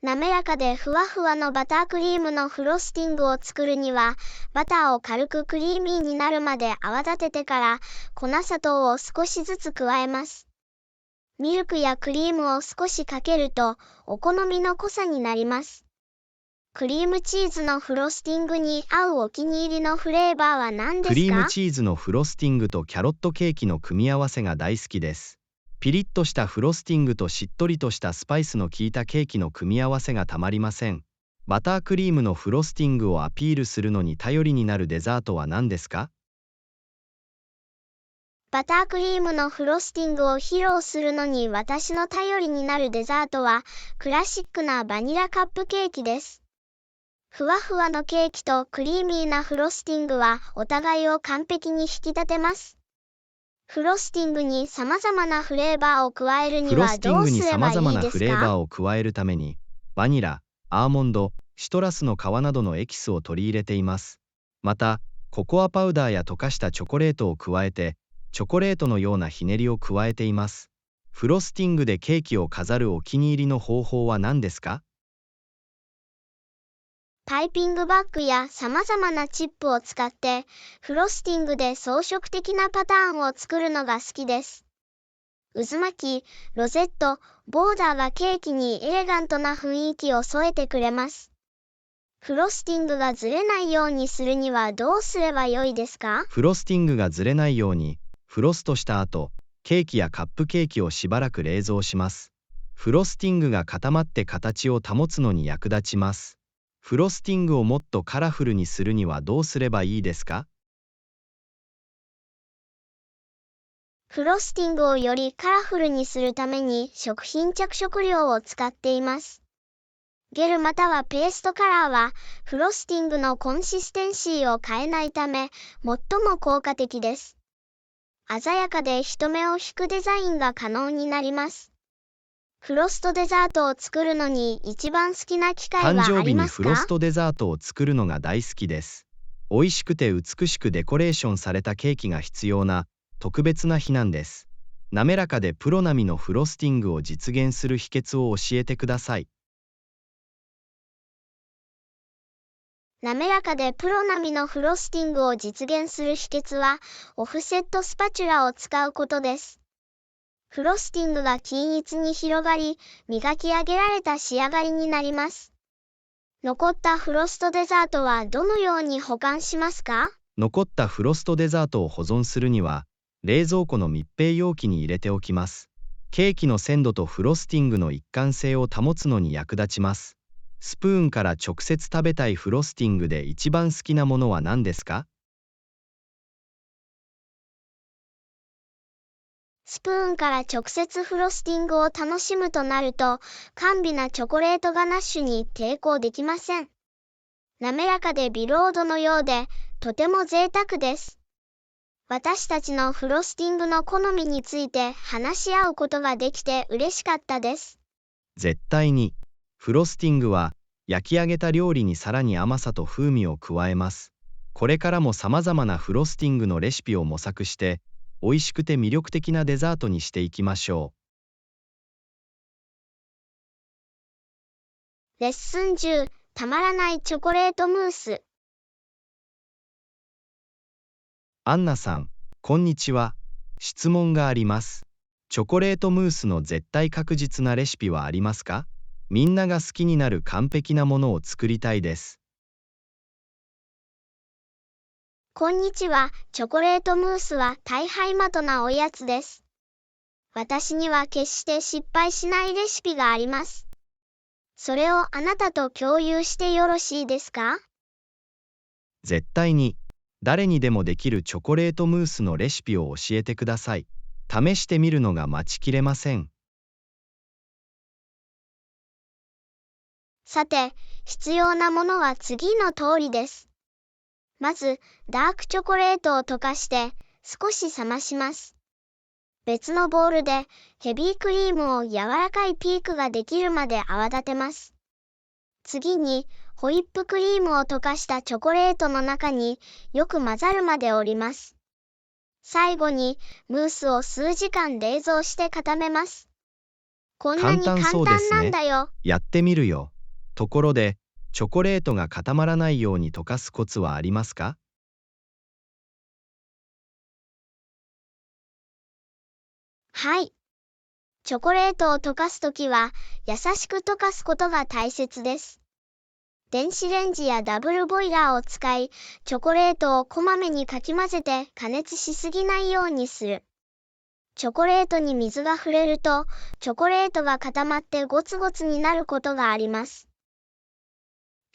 滑らかでふわふわのバタークリームのフロスティングを作るには、バターを軽くクリーミーになるまで泡立ててから、粉砂糖を少しずつ加えます。ミルクやクリームを少しかけると、お好みの濃さになります。クリームチーズのフロスティングに合うお気に入りのフレーバーは何ですか？クリームチーズのフロスティングとキャロットケーキの組み合わせが大好きです。ピリッとしたフロスティングとしっとりとしたスパイスの効いたケーキの組み合わせがたまりません。バタークリームのフロスティングをアピールするのに頼りになるデザートは何ですか？バタークリームのフロスティングを披露するのに私の頼りになるデザートは、クラシックなバニラカップケーキです。ふわふわのケーキとクリーミーなフロスティングはお互いを完璧に引き立てます。フロスティングに様々なフレーバーを加えるにフロはどスティングにうすればい様々ないですか？フレーバーを加えるために、バニラ、アーモンド、シトラスの皮などのエキスを取り入れています。また、ココアパウダーや溶かしたチョコレートを加えて、チョコレートのようなひねりを加えています。フロスティングでケーキを飾るお気に入りの方法は何ですか？パイピングバッグや様々なチップを使って、フロスティングで装飾的なパターンを作るのが好きです。渦巻き、ロゼット、ボーダーがケーキにエレガントな雰囲気を添えてくれます。フロスティングがずれないようにするにはどうすればよいですか？フロスティングがずれないように、フロストした後、ケーキやカップケーキをしばらく冷蔵します。フロスティングが固まって形を保つのに役立ちます。フロスティングをもっとカラフルにするにはどうすればいいですか？フロスティングをよりカラフルにするために食品着色料を使っています。ゲルまたはペーストカラーはフロスティングのコンシステンシーを変えないため最も効果的です。鮮やかで人目を引くデザインが可能になります。フロストデザートを作るのに一番好きな機械はありますか？誕生日にフロストデザートを作るのが大好きです。美味しくて美しくデコレーションされたケーキが必要な特別な日なんです。滑らかでプロ並みのフロスティングを実現する秘訣を教えてください。滑らかでプロ並みのフロスティングを実現する秘訣は、オフセットスパチュラを使うことです。フロスティングが均一に広がり、磨き上げられた仕上がりになります。残ったフロストデザートはどのように保管しますか？残ったフロストデザートを保存するには、冷蔵庫の密閉容器に入れておきます。ケーキの鮮度とフロスティングの一貫性を保つのに役立ちます。スプーンから直接食べたいフロスティングで一番好きなものは何ですか？スプーンから直接フロスティングを楽しむとなると、甘美なチョコレートガナッシュに抵抗できません。滑らかでビロードのようで、とても贅沢です。私たちのフロスティングの好みについて話し合うことができて嬉しかったです。絶対に。フロスティングは焼き上げた料理にさらに甘さと風味を加えます。これからも様々なフロスティングのレシピを模索して、美味しくて魅力的なデザートにしていきましょう。レッスン10、たまらないチョコレートムース。アンナさん、こんにちは。質問があります。チョコレートムースの絶対確実なレシピはありますか？みんなが好きになる完璧なものを作りたいです。こんにちは。チョコレートムースは大敗的なおやつです。私には決して失敗しないレシピがあります。それをあなたと共有してよろしいですか？絶対に。誰にでもできるチョコレートムースのレシピを教えてください。試してみるのが待ちきれません。さて、必要なものは次の通りです。まず、ダークチョコレートを溶かして、少し冷まします。別のボウルで、ヘビークリームを柔らかいピークができるまで泡立てます。次に、ホイップクリームを溶かしたチョコレートの中によく混ざるまで折ります。最後にムースを数時間冷蔵して固めます。こんなに簡単なんだよ。やってみるよ。ところで、チョコレートが固まらないように溶かすコツはありますか？はい。チョコレートを溶かすときは優しく溶かすことが大切です。電子レンジやダブルボイラーを使い、チョコレートをこまめにかき混ぜて加熱しすぎないようにする。チョコレートに水が触れると、チョコレートが固まってゴツゴツになることがあります。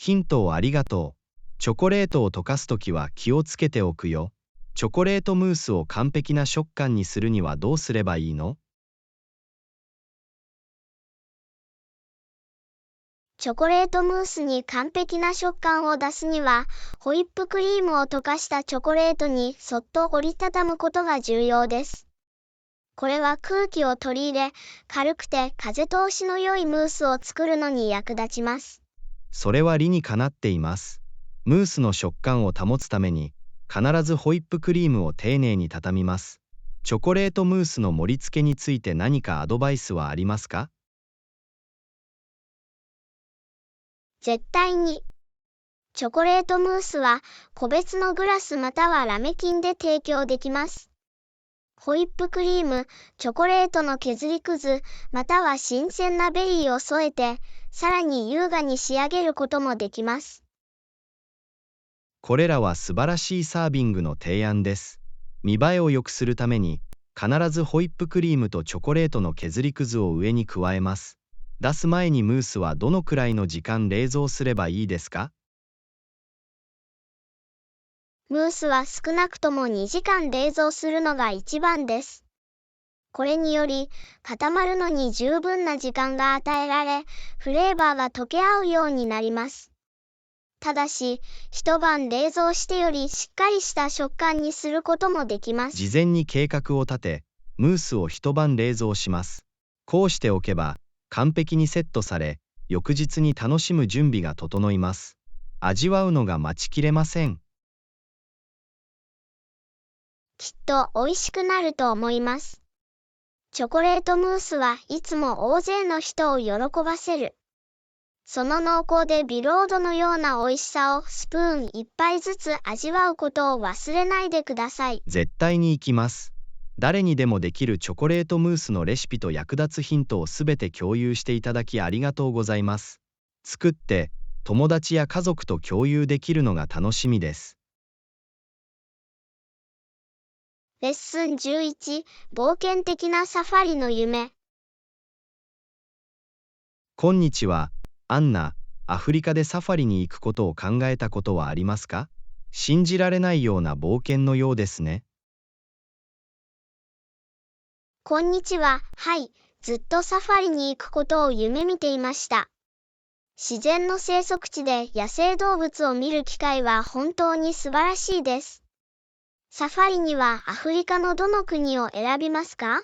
ヒントをありがとう。チョコレートを溶かすときは気をつけておくよ。チョコレートムースを完璧な食感にするにはどうすればいいの？チョコレートムースに完璧な食感を出すには、ホイップクリームを溶かしたチョコレートにそっと折りたたむことが重要です。これは空気を取り入れ、軽くて風通しの良いムースを作るのに役立ちます。それは理にかなっています。ムースの食感を保つために、必ずホイップクリームを丁寧に畳みます。チョコレートムースの盛り付けについて何かアドバイスはありますか？絶対に。チョコレートムースは個別のグラスまたはラメ菌で提供できます。ホイップクリーム、チョコレートの削りくず、または新鮮なベリーを添えて、さらに優雅に仕上げることもできます。これらは素晴らしいサービングの提案です。見栄えを良くするために、必ずホイップクリームとチョコレートの削りくずを上に加えます。出す前にムースはどのくらいの時間冷蔵すればいいですか？ムースは少なくとも2時間冷蔵するのが一番です。これにより、固まるのに十分な時間が与えられ、フレーバーが溶け合うようになります。ただし、一晩冷蔵してよりしっかりした食感にすることもできます。事前に計画を立て、ムースを一晩冷蔵します。こうしておけば、完璧にセットされ、翌日に楽しむ準備が整います。味わうのが待ちきれません。きっと美味しくなると思います。チョコレートムースはいつも大勢の人を喜ばせる。その濃厚でビロードのような美味しさをスプーン一杯ずつ味わうことを忘れないでください。絶対に行きます。誰にでもできるチョコレートムースのレシピと役立つヒントをすべて共有していただきありがとうございます。作って友達や家族と共有できるのが楽しみです。レッスン11、冒険的なサファリの夢。こんにちは、アンナ。アフリカでサファリに行くことを考えたことはありますか？信じられないような冒険のようですね。こんにちは。はい、ずっとサファリに行くことを夢見ていました。自然の生息地で野生動物を見る機会は本当に素晴らしいです。サファリにはアフリカのどの国を選びますか？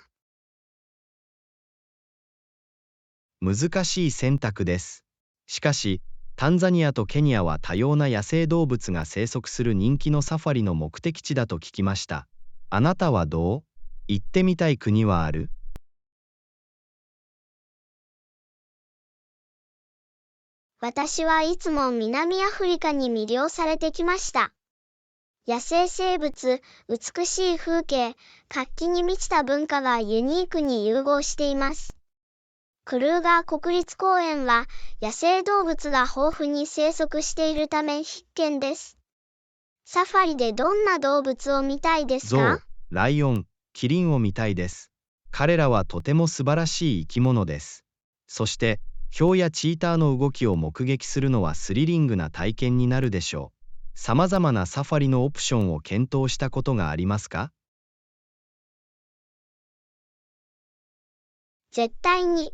難しい選択です。しかし、タンザニアとケニアは多様な野生動物が生息する人気のサファリの目的地だと聞きました。あなたはどう？行ってみたい国はある？私はいつも南アフリカに魅了されてきました。野生生物、美しい風景、活気に満ちた文化がユニークに融合しています。クルーガー国立公園は野生動物が豊富に生息しているため必見です。サファリでどんな動物を見たいですゾウ、か？ライオン、キリンを見たいです。彼らはとても素晴らしい生き物です。そして、ヒョウやチーターの動きを目撃するのはスリリングな体験になるでしょう。さまざまなサファリのオプションを検討したことがありますか？絶対に。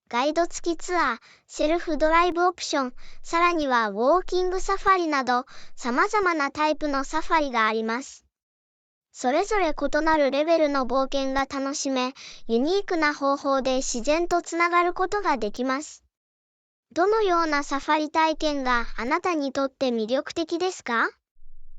ガイド付きツアー、セルフドライブオプション、さらにはウォーキングサファリなど、様々なタイプのサファリがあります。それぞれ異なるレベルの冒険が楽しめ、ユニークな方法で自然とつながることができます。どのようなサファリ体験があなたにとって魅力的ですか？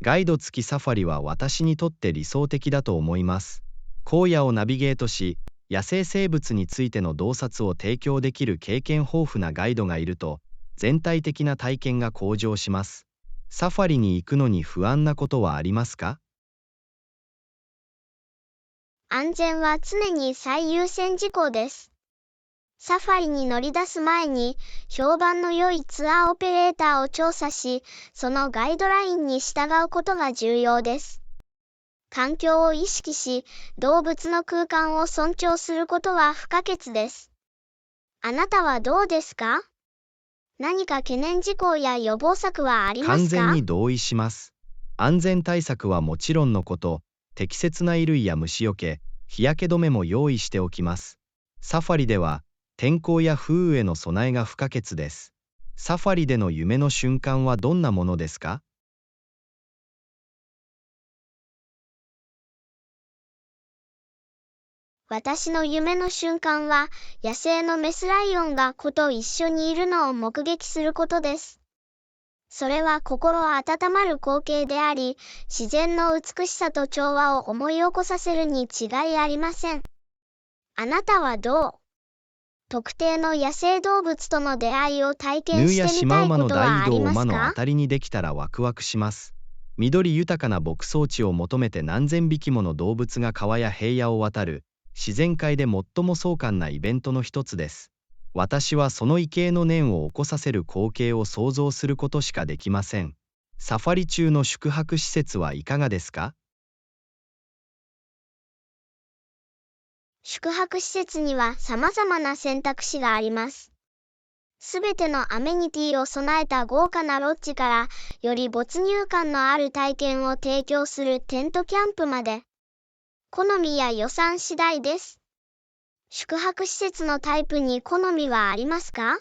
ガイド付きサファリは私にとって理想的だと思います。荒野をナビゲートし、野生生物についての洞察を提供できる経験豊富なガイドがいると、全体的な体験が向上します。サファリに行くのに不安なことはありますか？安全は常に最優先事項です。サファリに乗り出す前に、評判の良いツアーオペレーターを調査し、そのガイドラインに従うことが重要です。環境を意識し、動物の空間を尊重することは不可欠です。あなたはどうですか？何か懸念事項や予防策はありますか？完全に同意します。安全対策はもちろんのこと、適切な衣類や虫除け、日焼け止めも用意しておきます。サファリでは、天候や風雨への備えが不可欠です。サファリでの夢の瞬間はどんなものですか？私の夢の瞬間は、野生のメスライオンが子と一緒にいるのを目撃することです。それは心温まる光景であり、自然の美しさと調和を思い起こさせるに違いありません。あなたはどう？特定の野生動物との出会いを体験ヌーやしてみたいシマウマのことはあり大移動をますか？馬の当たりにできたらワクワクします。緑豊かな牧草地を求めて何千匹もの動物が川や平野を渡る、自然界で最も壮観なイベントの一つです。私はその畏敬の念を起こさせる光景を想像することしかできません。サファリ中の宿泊施設はいかがですか？宿泊施設には様々な選択肢があります。すべてのアメニティを備えた豪華なロッジから、より没入感のある体験を提供するテントキャンプまで、好みや予算次第です。宿泊施設のタイプに好みはありますか？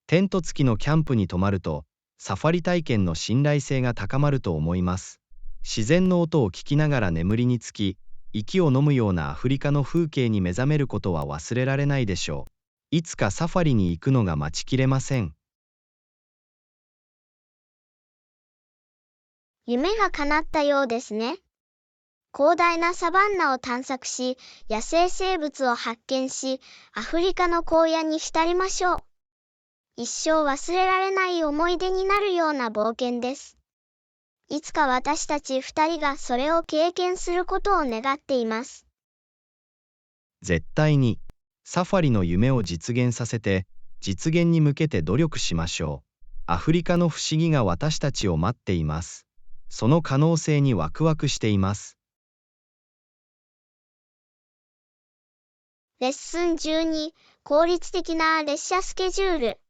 テント付きのキャンプに泊まると、サファリ体験の信頼性が高まると思います。自然の音を聞きながら眠りにつき、息を飲むようなアフリカの風景に目覚めることは忘れられないでしょう。いつかサファリに行くのが待ちきれません。夢が叶ったようですね。広大なサバンナを探索し、野生生物を発見し、アフリカの荒野に浸りましょう。一生忘れられない思い出になるような冒険です。いつか私たち二人がそれを経験することを願っています。絶対に、サファリの夢を実現させて、実現に向けて努力しましょう。アフリカの不思議が私たちを待っています。その可能性にワクワクしています。レッスン12、効率的な列車スケジュール。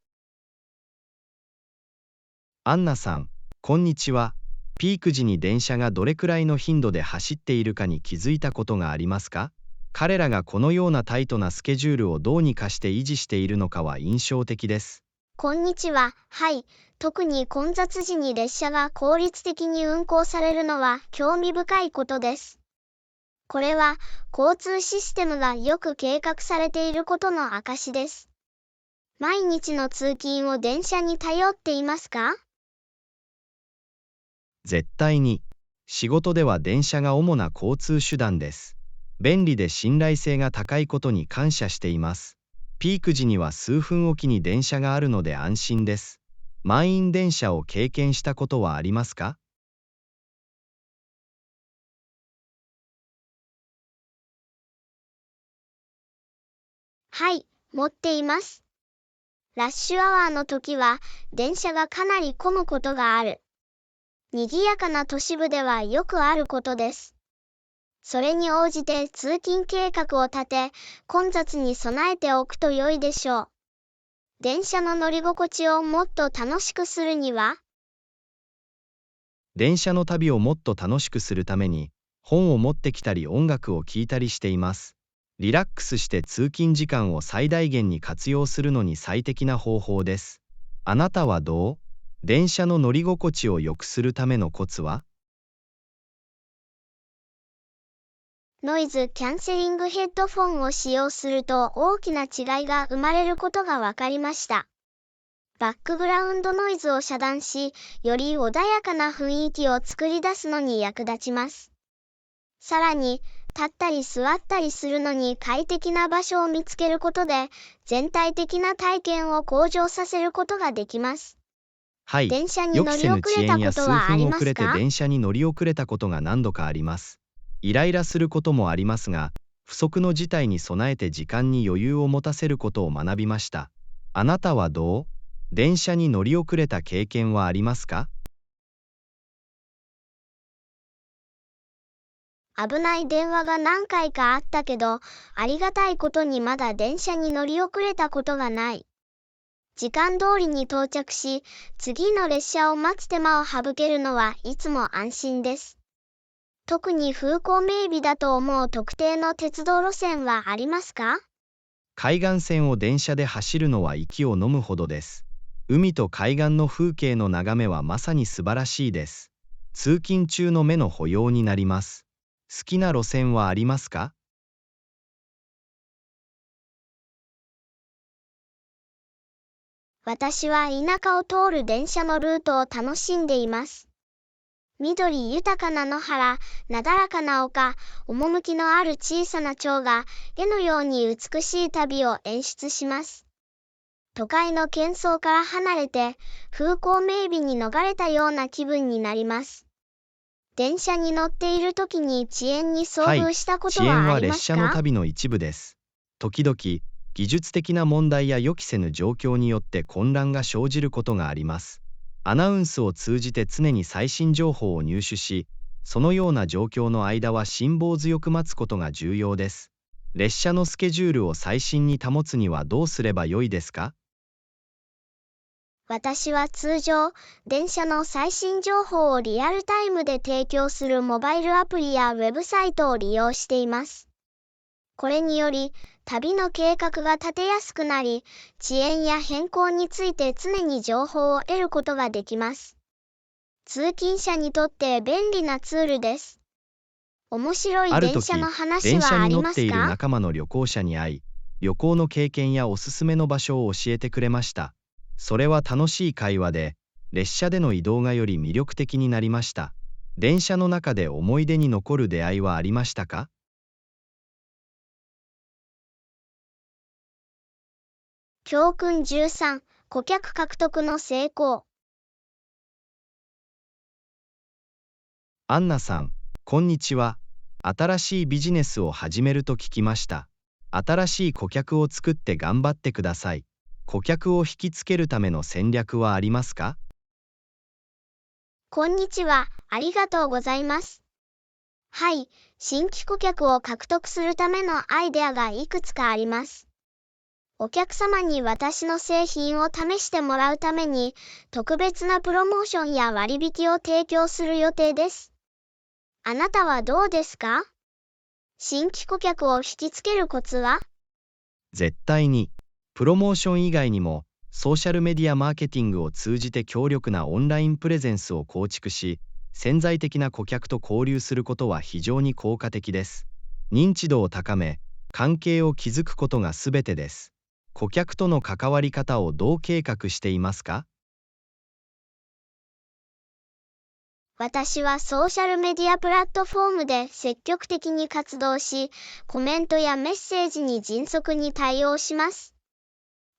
アンナさん、こんにちは。ピーク時に電車がどれくらいの頻度で走っているかに気づいたことがありますか？彼らがこのようなタイトなスケジュールをどうにかして維持しているのかは印象的です。こんにちは。はい。特に混雑時に列車が効率的に運行されるのは興味深いことです。これは交通システムがよく計画されていることの証です。毎日の通勤を電車に頼っていますか？絶対に。仕事では電車が主な交通手段です。便利で信頼性が高いことに感謝しています。ピーク時には数分おきに電車があるので安心です。満員電車を経験したことはありますか？はい、持っています。ラッシュアワーの時は電車がかなり混むことがある。賑やかな都市部ではよくあることです。それに応じて通勤計画を立て、混雑に備えておくと良いでしょう。電車の乗り心地をもっと楽しくするには？電車の旅をもっと楽しくするために、本を持ってきたり音楽を聴いたりしています。リラックスして通勤時間を最大限に活用するのに最適な方法です。あなたはどう？電車の乗り心地を良くするためのコツは？ノイズキャンセリングヘッドフォンを使用すると大きな違いが生まれることが分かりました。バックグラウンドノイズを遮断し、より穏やかな雰囲気を作り出すのに役立ちます。さらに、立ったり座ったりするのに快適な場所を見つけることで、全体的な体験を向上させることができます。はい、電車に予乗り遅期せぬ遅れたこ延や数とはあり分遅れてますか？電車に乗り遅れたことが何度かあります。イライラすることもありますが、不測の事態に備えて時間に余裕を持たせることを学びました。あなたはどう？電車に乗り遅れた経験はありますか？危ない電話が何回かあったけど、ありがたいことにまだ電車に乗り遅れたことがない。時間通りに到着し、次の列車を待つ手間を省けるのはいつも安心です。特に風光明媚だと思う特定の鉄道路線はありますか？海岸線を電車で走るのは息を飲むほどです。海と海岸の風景の眺めはまさに素晴らしいです。通勤中の目の保養になります。好きな路線はありますか？私は田舎を通る電車のルートを楽しんでいます。緑豊かな野原、なだらかな丘、趣のある小さな町が、絵のように美しい旅を演出します。都会の喧騒から離れて、風光明媚に逃れたような気分になります。電車に乗っている時に遅延に遭遇したこと遅延はあは列車のりますか？旅の一部です。時々、技術的な問題や予期せぬ状況によって混乱が生じることがあります。アナウンスを通じて常に最新情報を入手し、そのような状況の間は辛抱強く待つことが重要です。列車のスケジュールを最新に保つにはどうすればよいですか？私は通常、電車の最新情報をリアルタイムで提供するモバイルアプリやウェブサイトを利用しています。これにより、旅の計画が立てやすくなり、遅延や変更について常に情報を得ることができます。通勤者にとって便利なツールです。面白いある時、電車の話電車はありに乗っているますか？仲間の旅行者に会い、旅行の経験やおすすめの場所を教えてくれました。それは楽しい会話で、列車での移動がより魅力的になりました。電車の中で思い出に残る出会いはありましたか？教訓13、顧客獲得の成功。アンナさん、こんにちは。新しいビジネスを始めると聞きました。新しい顧客を作って頑張ってください。顧客を引きつけるための戦略はありますか？こんにちは、ありがとうございます。はい、新規顧客を獲得するためのアイデアがいくつかあります。お客様に私の製品を試してもらうために、特別なプロモーションや割引を提供する予定です。あなたはどうですか？新規顧客を引きつけるコツは？絶対に。プロモーション以外にも、ソーシャルメディアマーケティングを通じて強力なオンラインプレゼンスを構築し、潜在的な顧客と交流することは非常に効果的です。認知度を高め、関係を築くことがすべてです。顧客との関わり方をどう計画していますか？私はソーシャルメディアプラットフォームで積極的に活動し、コメントやメッセージに迅速に対応します。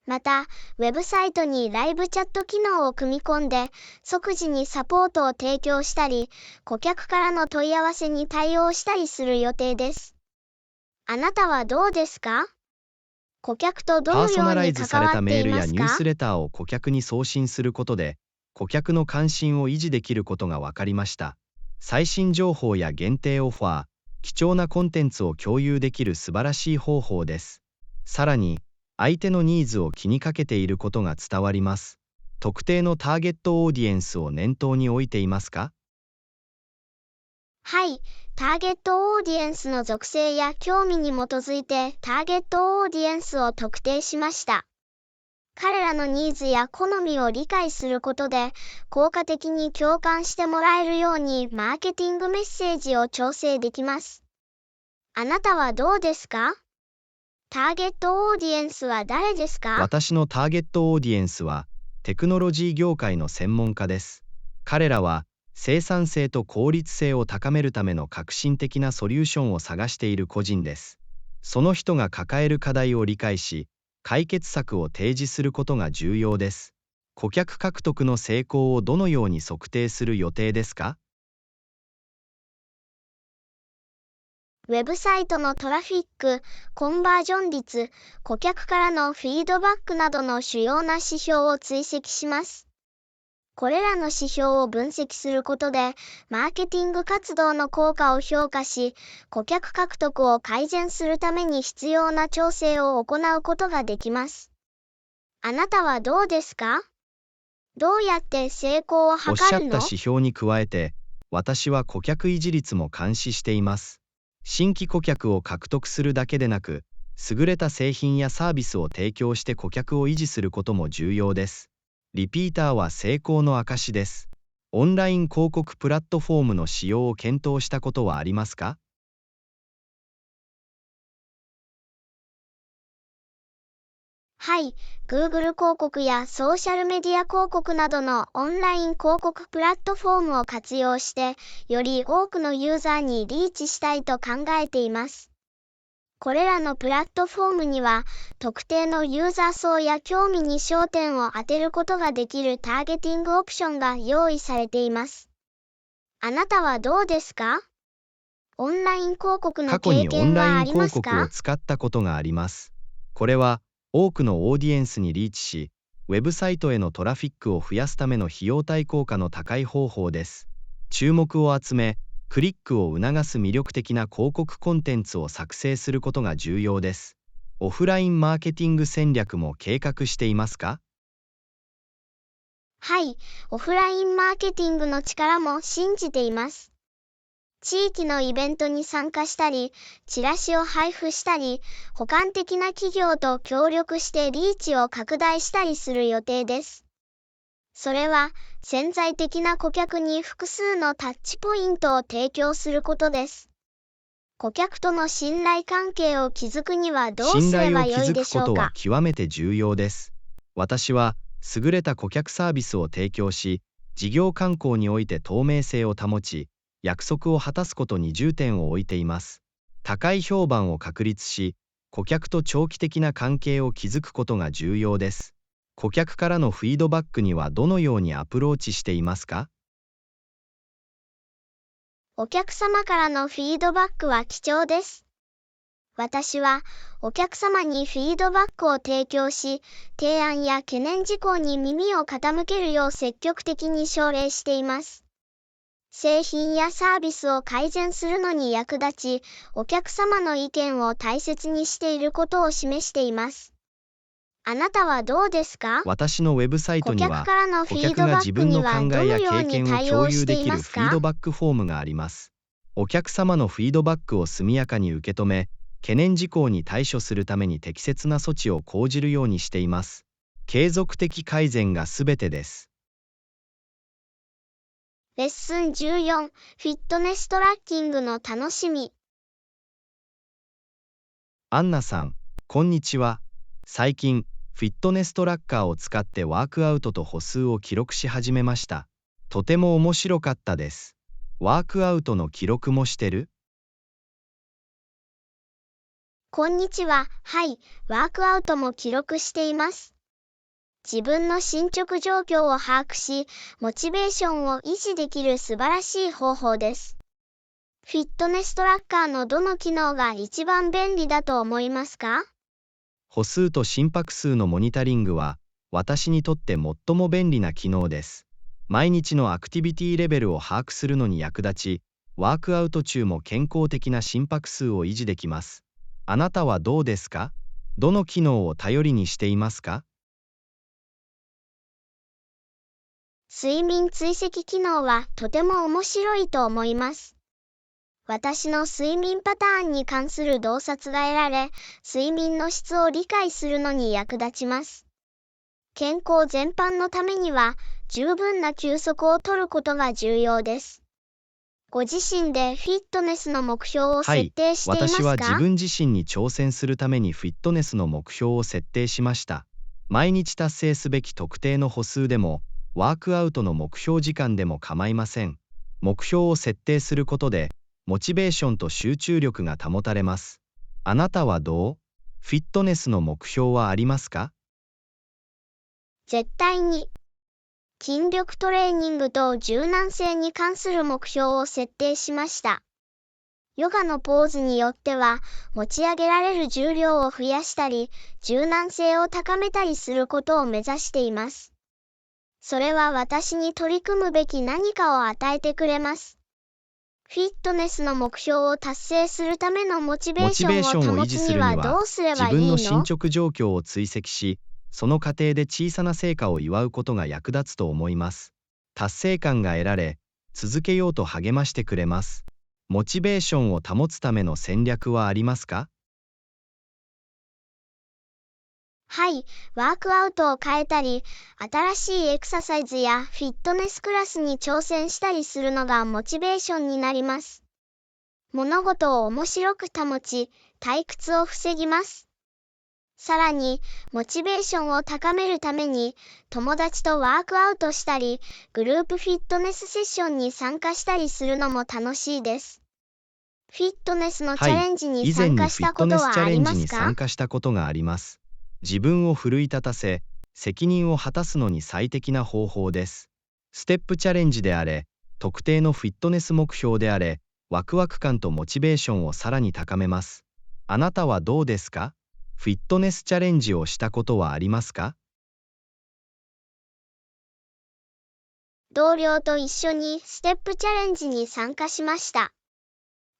また、ウェブサイトにライブチャット機能を組み込んで、即時にサポートを提供したり、顧客からの問い合わせに対応したりする予定です。あなたはどうですか？顧客とどパーソナのようにライズされ関わってたメールやいますか？ニュースレターを顧客に送信することで、顧客の関心を維持できることが分かりました。最新情報や限定オファー、貴重なコンテンツを共有できる素晴らしい方法です。さらに、相手のニーズを気にかけていることが伝わります。特定のターゲットオーディエンスを念頭に置いていますか？はい、ターゲットオーディエンスの属性や興味に基づいてターゲットオーディエンスを特定しました。彼らのニーズや好みを理解することで、効果的に共感してもらえるようにマーケティングメッセージを調整できます。あなたはどうですか？ターゲットオーディエンスは誰ですか？私のターゲットオーディエンスは、テクノロジー業界の専門家です。彼らは、生産性と効率性を高めるための革新的なソリューションを探している個人です。その人が抱える課題を理解し、解決策を提示することが重要です。顧客獲得の成功をどのように測定する予定ですか？ウェブサイトのトラフィック、コンバージョン率、顧客からのフィードバックなどの主要な指標を追跡します。これらの指標を分析することで、マーケティング活動の効果を評価し、顧客獲得を改善するために必要な調整を行うことができます。あなたはどうですか？どうやって成功を図おっしゃるの？った指標に加えて、私は顧客維持率も監視しています。新規顧客を獲得するだけでなく、優れた製品やサービスを提供して顧客を維持することも重要です。リピーターは成功の証です。オンライン広告プラットフォームの使用を検討したことはありますか？はい、Google 広告やソーシャルメディア広告などのオンライン広告プラットフォームを活用して、より多くのユーザーにリーチしたいと考えています。これらのプラットフォームには、特定のユーザー層や興味に焦点を当てることができるターゲティングオプションが用意されています。あなたはどうですか？オンライン広告の過去経にオンライ験はあン広告りますか？を使ったことがあります。これは多くのオーディエンスにリーチし、ウェブサイトへのトラフィックを増やすための費用対効果の高い方法です。注目を集め、クリックを促す魅力的な広告コンテンツを作成することが重要です。オフラインマーケティング戦略も計画していますか？はい、オフラインマーケティングの力も信じています。地域のイベントに参加したり、チラシを配布したり、補完的な企業と協力してリーチを拡大したりする予定です。それは、潜在的な顧客に複数のタッチポイントを提供することです。顧客との信頼関係を築くにはどう信すれば頼を築よいでしょうくことはか。極めて重要です。私は優れた顧客サービスを提供し、事業慣行において透明性を保ち、約束を果たすことに重点を置いています。高い評判を確立し、顧客と長期的な関係を築くことが重要です。顧客からのフィードバックにはどのようにアプローチしていますか？お客様からのフィードバックは貴重です。私はお客様にフィードバックを提供し、提案や懸念事項に耳を傾けるよう積極的に奨励しています。製品やサービスを改善するのに役立ち、お客様の意見を大切にしていることを示しています。あなたはどうですか？私のウェブサイト顧には、客からのフ顧ィードバ客が自ックには分の考どのようえや経に対験を共応してい有できるますか？フィードバックフォームがあります。お客様のフィードバックを速やかに受け止め、懸念事項に対処するために適切な措置を講じるようにしています。継続的改善がすべてです。レッスン14、フィットネストラッキングの楽しみ。アンナさん、こんにちは。最近、フィットネストラッカーを使ってワークアウトと歩数を記録し始めました。とても面白かったです。ワークアウトの記録もしてる？こんにちは。はい、ワークアウトも記録しています。自分の進捗状況を把握し、モチベーションを維持できる素晴らしい方法です。フィットネストラッカーのどの機能が一番便利だと思いますか？歩数と心拍数のモニタリングは、私にとって最も便利な機能です。毎日のアクティビティレベルを把握するのに役立ち、ワークアウト中も健康的な心拍数を維持できます。あなたはどうですか？どの機能を頼りにしていますか？睡眠追跡機能はとても面白いと思います。私の睡眠パターンに関する洞察が得られ、睡眠の質を理解するのに役立ちます。健康全般のためには、十分な休息をとることが重要です。ご自身でフィットネスの目標をは設い、定していますか？私は自分自身に挑戦するためにフィットネスの目標を設定しました。毎日達成すべき特定の歩数でも、ワークアウトの目標時間でも構いません。目標を設定することで、モチベーションと集中力が保たれます。あなたはどう？フィットネスの目標はありますか？絶対に。筋力トレーニングと柔軟性に関する目標を設定しました。ヨガのポーズによっては、持ち上げられる重量を増やしたり、柔軟性を高めたりすることを目指しています。それは私に取り組むべき何かを与えてくれます。フィットネスの目標を達成するためのモチベーションを保つにはどうすればいいの？自分の進捗状況を追跡し、その過程で小さな成果を祝うことが役立つと思います。達成感が得られ、続けようと励ましてくれます。モチベーションを保つための戦略はありますか？はい、ワークアウトを変えたり、新しいエクササイズやフィットネスクラスに挑戦したりするのがモチベーションになります。物事を面白く保ち、退屈を防ぎます。さらに、モチベーションを高めるために、友達とワークアウトしたり、グループフィットネスセッションに参加したりするのも楽しいです。フィットネスのチャレンジに以前参にフィット加したことネスチャレンはありますか？ジに参加したことがあります。自分を奮い立たせ、責任を果たすのに最適な方法です。ステップチャレンジであれ、特定のフィットネス目標であれ、ワクワク感とモチベーションをさらに高めます。あなたはどうですか？フィットネスチャレンジをしたことはありますか？同僚と一緒にステップチャレンジに参加しました。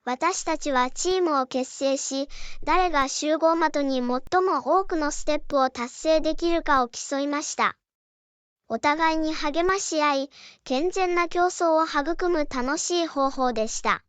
私たちはチームを結成し、誰が集合までに最も多くのステップを達成できるかを競いました。お互いに励まし合い、健全な競争を育む楽しい方法でした。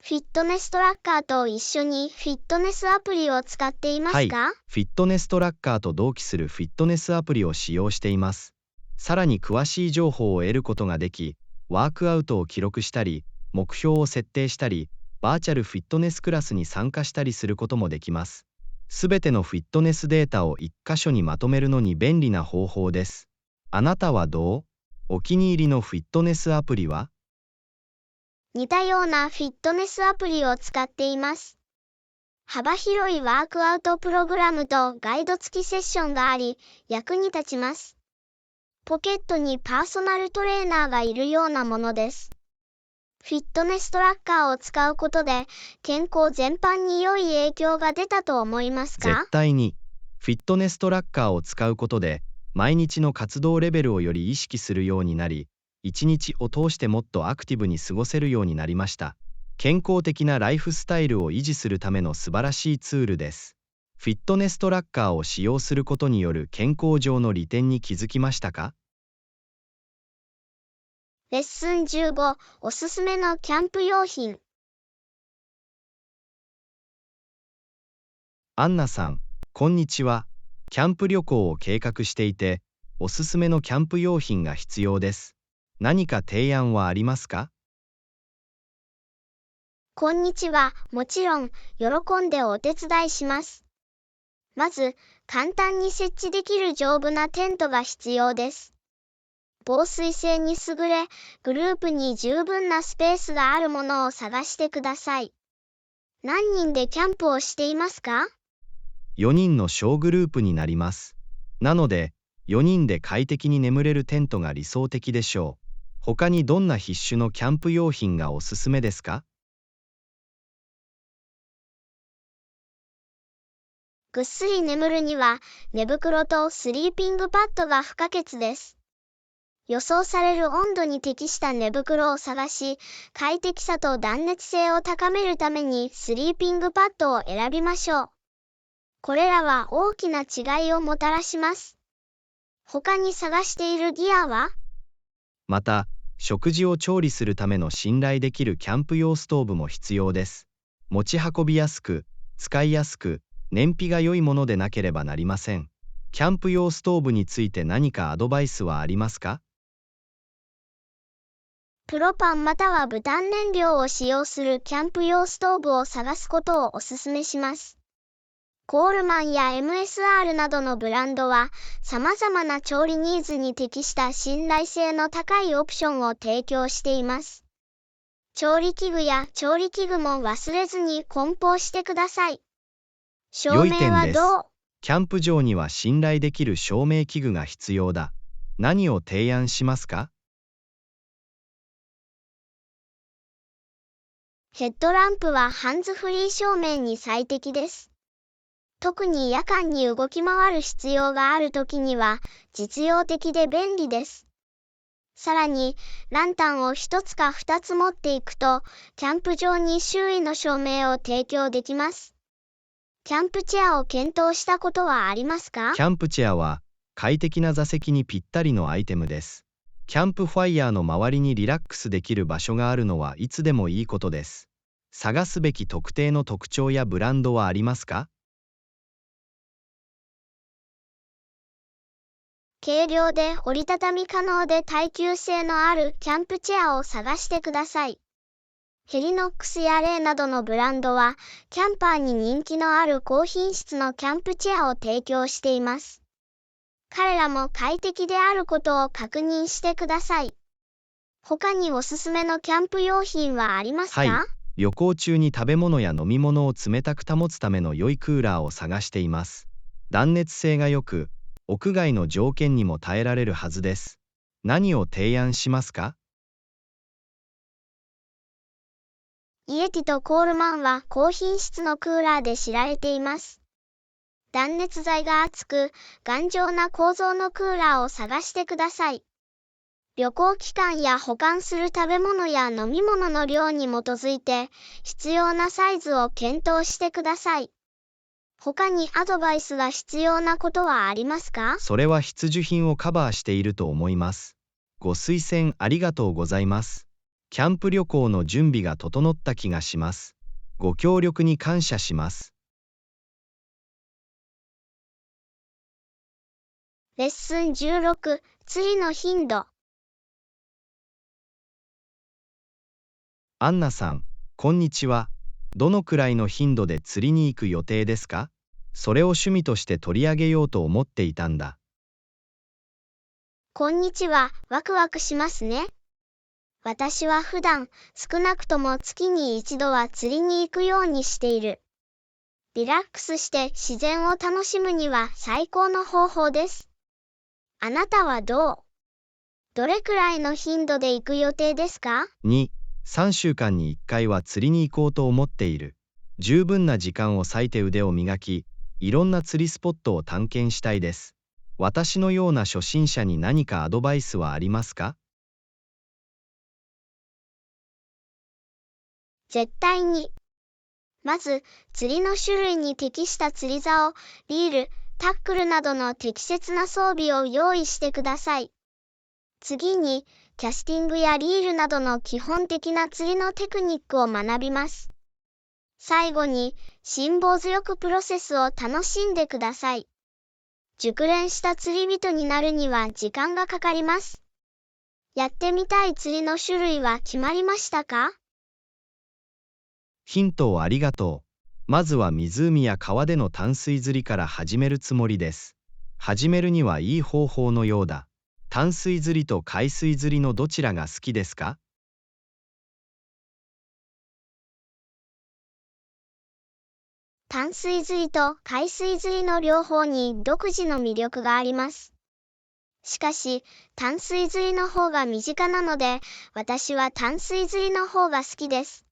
フィットネストラッカーと一緒にフィットネスアプリを使っていますか？フィットネストラッカーと同期するフィットネスアプリを使用しています。さらに詳しい情報を得ることができ、ワークアウトを記録したり、目標を設定したり、バーチャルフィットネスクラスに参加したりすることもできます。すべてのフィットネスデータを1箇所にまとめるのに便利な方法です。あなたはどう？お気に入りのフィットネスアプリは？似たようなフィットネスアプリを使っています。幅広いワークアウトプログラムとガイド付きセッションがあり、役に立ちます。ポケットにパーソナルトレーナーがいるようなものです。フィットネストラッカーを使うことで、健康全般に良い影響が出たと思いますか？絶対に。フィットネストラッカーを使うことで、毎日の活動レベルをより意識するようになり、一日を通してもっとアクティブに過ごせるようになりました。健康的なライフスタイルを維持するための素晴らしいツールです。フィットネストラッカーを使用することによる健康上の利点に気づきましたか？レッスン15、おすすめのキャンプ用品。アンナさん、こんにちは。キャンプ旅行を計画していて、おすすめのキャンプ用品が必要です。何か提案はありますか？こんにちは。もちろん、喜んでお手伝いします。まず、簡単に設置できる丈夫なテントが必要です。防水性に優れ、グループに十分なスペースがあるものを探してください。何人でキャンプをしていますか？4人の小グループになります。なので、4人で快適に眠れるテントが理想的でしょう。他にどんな必種のキャンプ用品がおすすめですか？ぐっすり眠るには、寝袋とスリーピングパッドが不可欠です。予想される温度に適した寝袋を探し、快適さと断熱性を高めるためにスリーピングパッドを選びましょう。これらは大きな違いをもたらします。他に探しているギアは？また、食事を調理するための信頼できるキャンプ用ストーブも必要です。持ち運びやすく、使いやすく、燃費が良いものでなければなりません。キャンプ用ストーブについて何かアドバイスはありますか？プロパンまたはブタン燃料を使用するキャンプ用ストーブを探すことをお勧めします。コールマンや MSR などのブランドは、様々な調理ニーズに適した信頼性の高いオプションを提供しています。調理器具や調理器具も忘れずに梱包してください。照良い明点です。はどう？キャンプ場には信頼できる照明器具が必要だ。何を提案しますか？ヘッドランプはハンズフリー照明に最適です。特に夜間に動き回る必要があるときには実用的で便利です。さらに、ランタンを1つか2つ持っていくと、キャンプ場に周囲の照明を提供できます。キャンプチェアを検討したことはありますか？キャンプチェアは快適な座席にぴったりのアイテムです。キャンプファイヤーの周りにリラックスできる場所があるのはいつでもいいことです。探すべき特定の特徴やブランドはありますか？軽量で折りたたみ可能で耐久性のあるキャンプチェアを探してください。ヘリノックスやレイなどのブランドは、キャンパーに人気のある高品質のキャンプチェアを提供しています。彼らも快適であることを確認してください。他におすすめのキャンプ用品はありますか？はい、旅行中に食べ物や飲み物を冷たく保つための良いクーラーを探しています。断熱性が良く、屋外の条件にも耐えられるはずです。何を提案しますか？イエティとコールマンは高品質のクーラーで知られています。断熱材が厚く、頑丈な構造のクーラーを探してください。旅行期間や保管する食べ物や飲み物の量に基づいて、必要なサイズを検討してください。他にアドバイスが必要なことはありますか？それは必需品をカバーしていると思います。ご推薦ありがとうございます。キャンプ旅行の準備が整った気がします。ご協力に感謝します。レッスン16、釣りの頻度。アンナさん、こんにちは。どのくらいの頻度で釣りに行く予定ですか？それを趣味として取り上げようと思っていたんだ。こんにちは。ワクワクしますね。私は普段、少なくとも月に一度は釣りに行くようにしている。リラックスして自然を楽しむには最高の方法です。あなたはどれくらいの頻度で行く予定ですか？ 2、3週間に1回は釣りに行こうと思っている。十分な時間を割いて腕を磨き、いろんな釣りスポットを探検したいです。私のような初心者に何かアドバイスはありますか？絶対に。まず、釣りの種類に適した釣り竿、リール、タックルなどの適切な装備を用意してください。次に、キャスティングやリールなどの基本的な釣りのテクニックを学びます。最後に、辛抱強くプロセスを楽しんでください。熟練した釣り人になるには時間がかかります。やってみたい釣りの種類は決まりましたか？ヒントをありがとう。まずは湖や川での淡水釣りから始めるつもりです。始めるにはいい方法のようだ。淡水釣りと海水釣りのどちらが好きですか？淡水釣りと海水釣りの両方に独自の魅力があります。しかし、淡水釣りの方が身近なので、私は淡水釣りの方が好きです。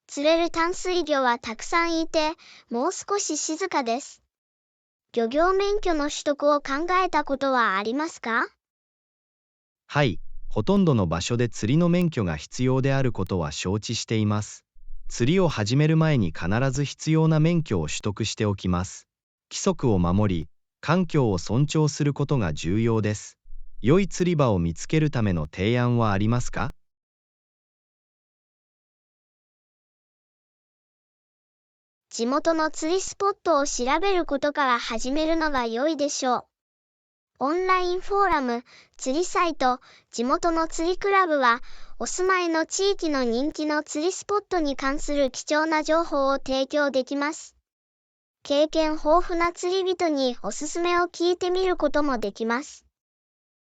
釣れる淡水魚はたくさんいて、もう少し静かです。漁業免許の取得を考えたことはありますか？はい、ほとんどの場所で釣りの免許が必要であることは承知しています。釣りを始める前に必ず必要な免許を取得しておきます。規則を守り、環境を尊重することが重要です。良い釣り場を見つけるための提案はありますか？地元の釣りスポットを調べることから始めるのが良いでしょう。オンラインフォーラム、釣りサイト、地元の釣りクラブは、お住まいの地域の人気の釣りスポットに関する貴重な情報を提供できます。経験豊富な釣り人におすすめを聞いてみることもできます。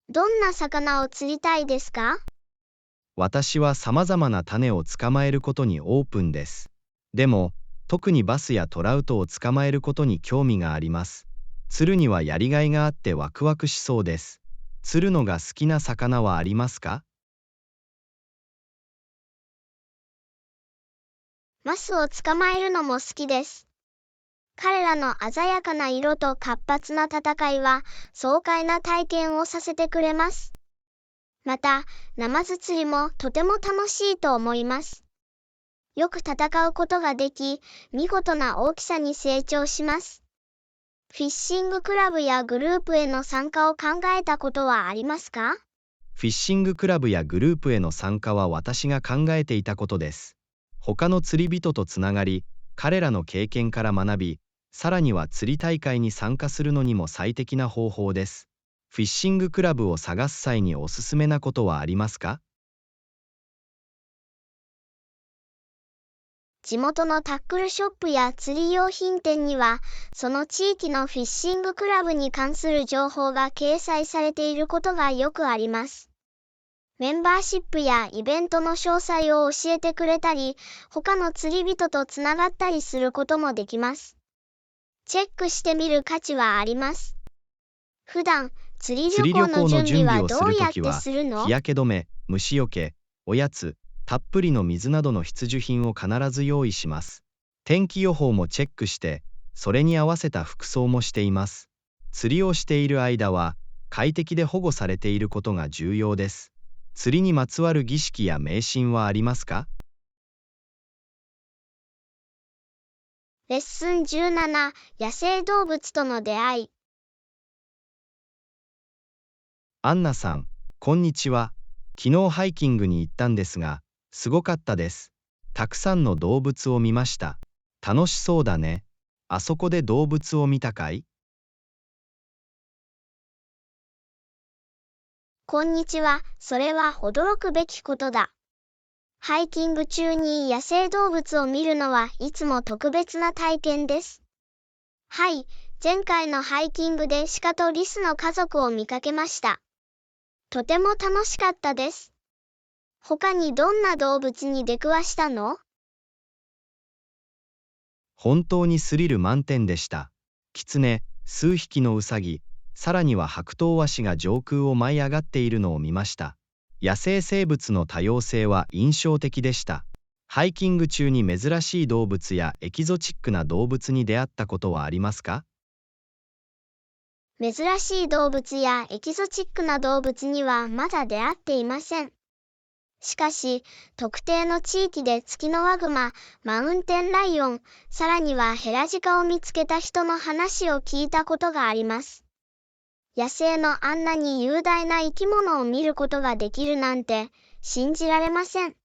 どんな魚を釣りたいですか？私は様々な種を捕まえることにオープンです。でも、特にバスやトラウトを捕まえることに興味があります。釣るにはやりがいがあってワクワクしそうです。釣るのが好きな魚はありますか？マスを捕まえるのも好きです。彼らの鮮やかな色と活発な戦いは爽快な体験をさせてくれます。また、ナマズ釣りもとても楽しいと思います。よく戦うことができ、見事な大きさに成長します。フィッシングクラブやグループへの参加を考えたことはありますか？フィッシングクラブやグループへの参加は私が考えていたことです。他の釣り人とつながり、彼らの経験から学び、さらには釣り大会に参加するのにも最適な方法です。フィッシングクラブを探す際におすすめなことはありますか？地元のタックルショップや釣り用品店には、その地域のフィッシングクラブに関する情報が掲載されていることがよくあります。メンバーシップやイベントの詳細を教えてくれたり、他の釣り人とつながったりすることもできます。チェックしてみる価値はあります。普段、釣り旅行の準備はどうやってするの？日焼け止め、虫よけ、おやつ、たっぷりの水などの必需品を必ず用意します。天気予報もチェックして、それに合わせた服装もしています。釣りをしている間は、快適で保護されていることが重要です。釣りにまつわる儀式や迷信はありますか？レッスン17、野生動物との出会い。アンナさん、こんにちは。昨日ハイキングに行ったんですが、すごかったです。たくさんの動物を見ました。楽しそうだね。あそこで動物を見たかい？こんにちは。それは驚くべきことだ。ハイキング中に野生動物を見るのはいつも特別な体験です。はい、前回のハイキングで鹿とリスの家族を見かけました。とても楽しかったです。他にどんな動物に出くわしたの？本当にスリル満点でした。キツネ、数匹のウサギ、さらにはハクトウワシが上空を舞い上がっているのを見ました。野生生物の多様性は印象的でした。ハイキング中に珍しい動物やエキゾチックな動物に出会ったことはありますか？珍しい動物やエキゾチックな動物にはまだ出会っていません。しかし、特定の地域でツキノワグマ、マウンテンライオン、さらにはヘラジカを見つけた人の話を聞いたことがあります。野生のあんなに雄大な生き物を見ることができるなんて信じられません。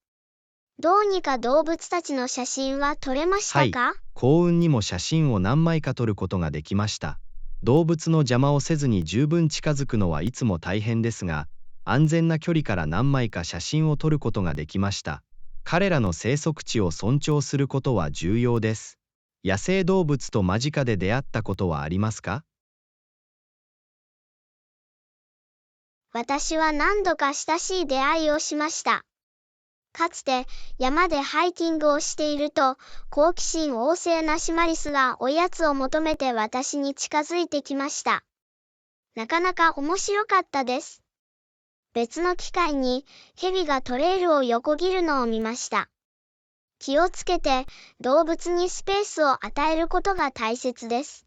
どうにか動物たちの写真は撮れましたか？幸運にも写真を何枚か撮ることができました。動物の邪魔をせずに十分近づくのはいつも大変ですが、安全な距離から何枚か写真を撮ることができました。彼らの生息地を尊重することは重要です。野生動物と間近で出会ったことはありますか？私は何度か親しい出会いをしました。かつて山でハイキングをしていると、好奇心旺盛なシマリスがおやつを求めて私に近づいてきました。なかなか面白かったです。別の機会にヘビがトレイルを横切るのを見ました。気をつけて動物にスペースを与えることが大切です。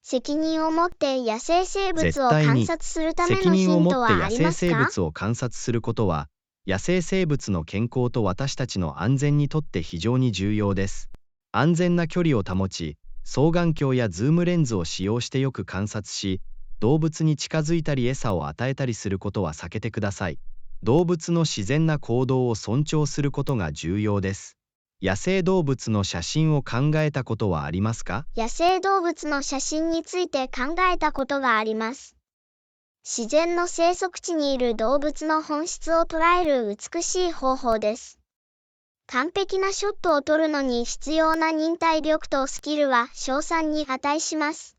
責任を持って野生生物を観察するためのヒントはありますか？野生生物を観察することは、野生生物の健康と私たちの安全にとって非常に重要です。安全な距離を保ち、双眼鏡やズームレンズを使用してよく観察し、動物に近づいたり餌を与えたりすることは避けてください。動物の自然な行動を尊重することが重要です。野生動物の写真を考えたことはありますか？野生動物の写真について考えたことがあります。自然の生息地にいる動物の本質を捉える美しい方法です。完璧なショットを撮るのに必要な忍耐力とスキルは称賛に値します。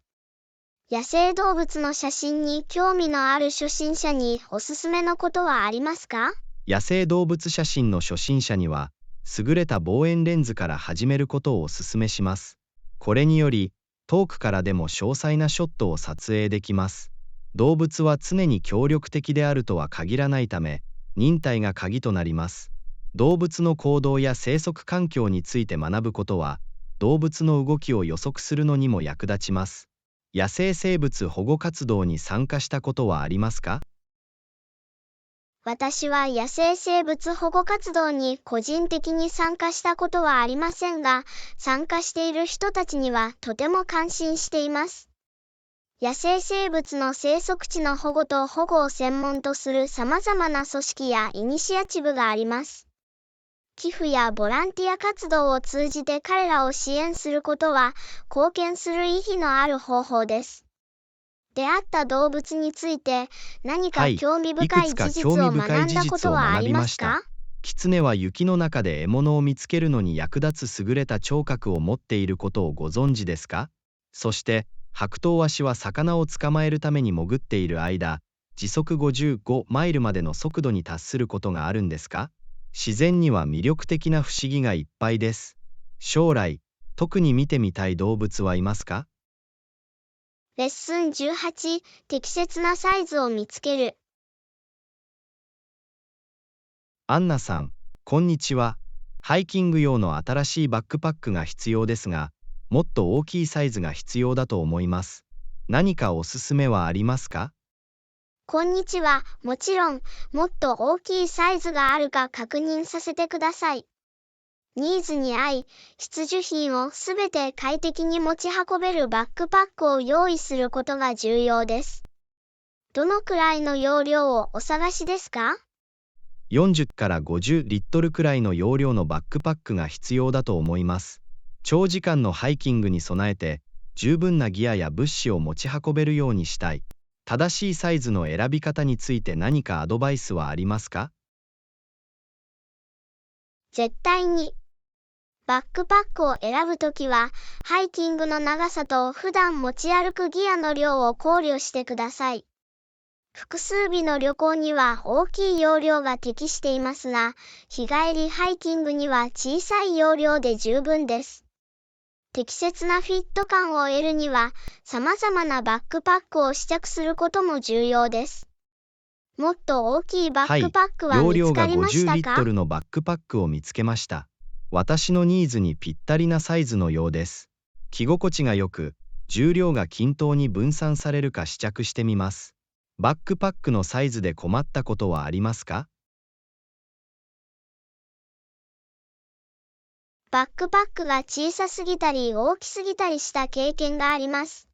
野生動物の写真に興味のある初心者におすすめのことはありますか？野生動物写真の初心者には、優れた望遠レンズから始めることをお勧めします。これにより、遠くからでも詳細なショットを撮影できます。動物は常に協力的であるとは限らないため、忍耐が鍵となります。動物の行動や生息環境について学ぶことは、動物の動きを予測するのにも役立ちます。野生生物保護活動に参加したことはありますか？私は野生生物保護活動に個人的に参加したことはありませんが、参加している人たちにはとても感心しています。野生生物の生息地の保護と保護を専門とする様々な組織やイニシアチブがあります。寄付やボランティア活動を通じて彼らを支援することは貢献する意義のある方法です。出会った動物について何か興味深い事実を学んだことはありますか？キツネは雪の中で獲物を見つけるのに役立つ優れた聴覚を持っていることをご存知ですか？そしてハクトウワシは魚を捕まえるために潜っている間、時速55マイルまでの速度に達することがあるんですか？自然には魅力的な不思議がいっぱいです。将来、特に見てみたい動物はいますか？レッスン18、適切なサイズを見つける。アンナさん、こんにちは。ハイキング用の新しいバックパックが必要ですが、もっと大きいサイズが必要だと思います。何かおすすめはありますか？こんにちは。もちろん、もっと大きいサイズがあるか確認させてください。ニーズに合い、必需品をすべて快適に持ち運べるバックパックを用意することが重要です。どのくらいの容量をお探しですか？40から50リットルくらいの容量のバックパックが必要だと思います。長時間のハイキングに備えて、十分なギアや物資を持ち運べるようにしたい。正しいサイズの選び方について何かアドバイスはありますか？絶対に。バックパックを選ぶときは、ハイキングの長さと普段持ち歩くギアの量を考慮してください。複数日の旅行には大きい容量が適していますが、日帰りハイキングには小さい容量で十分です。適切なフィット感を得るには、様々なバックパックを試着することも重要です。もっと大きいバックパックは見つかりましたか？容量が50リットルのバックパックを見つけました。私のニーズにぴったりなサイズのようです。着心地が良く、重量が均等に分散されるか試着してみます。バックパックのサイズで困ったことはありますか？バックパックが小さすぎたり大きすぎたりした経験があります。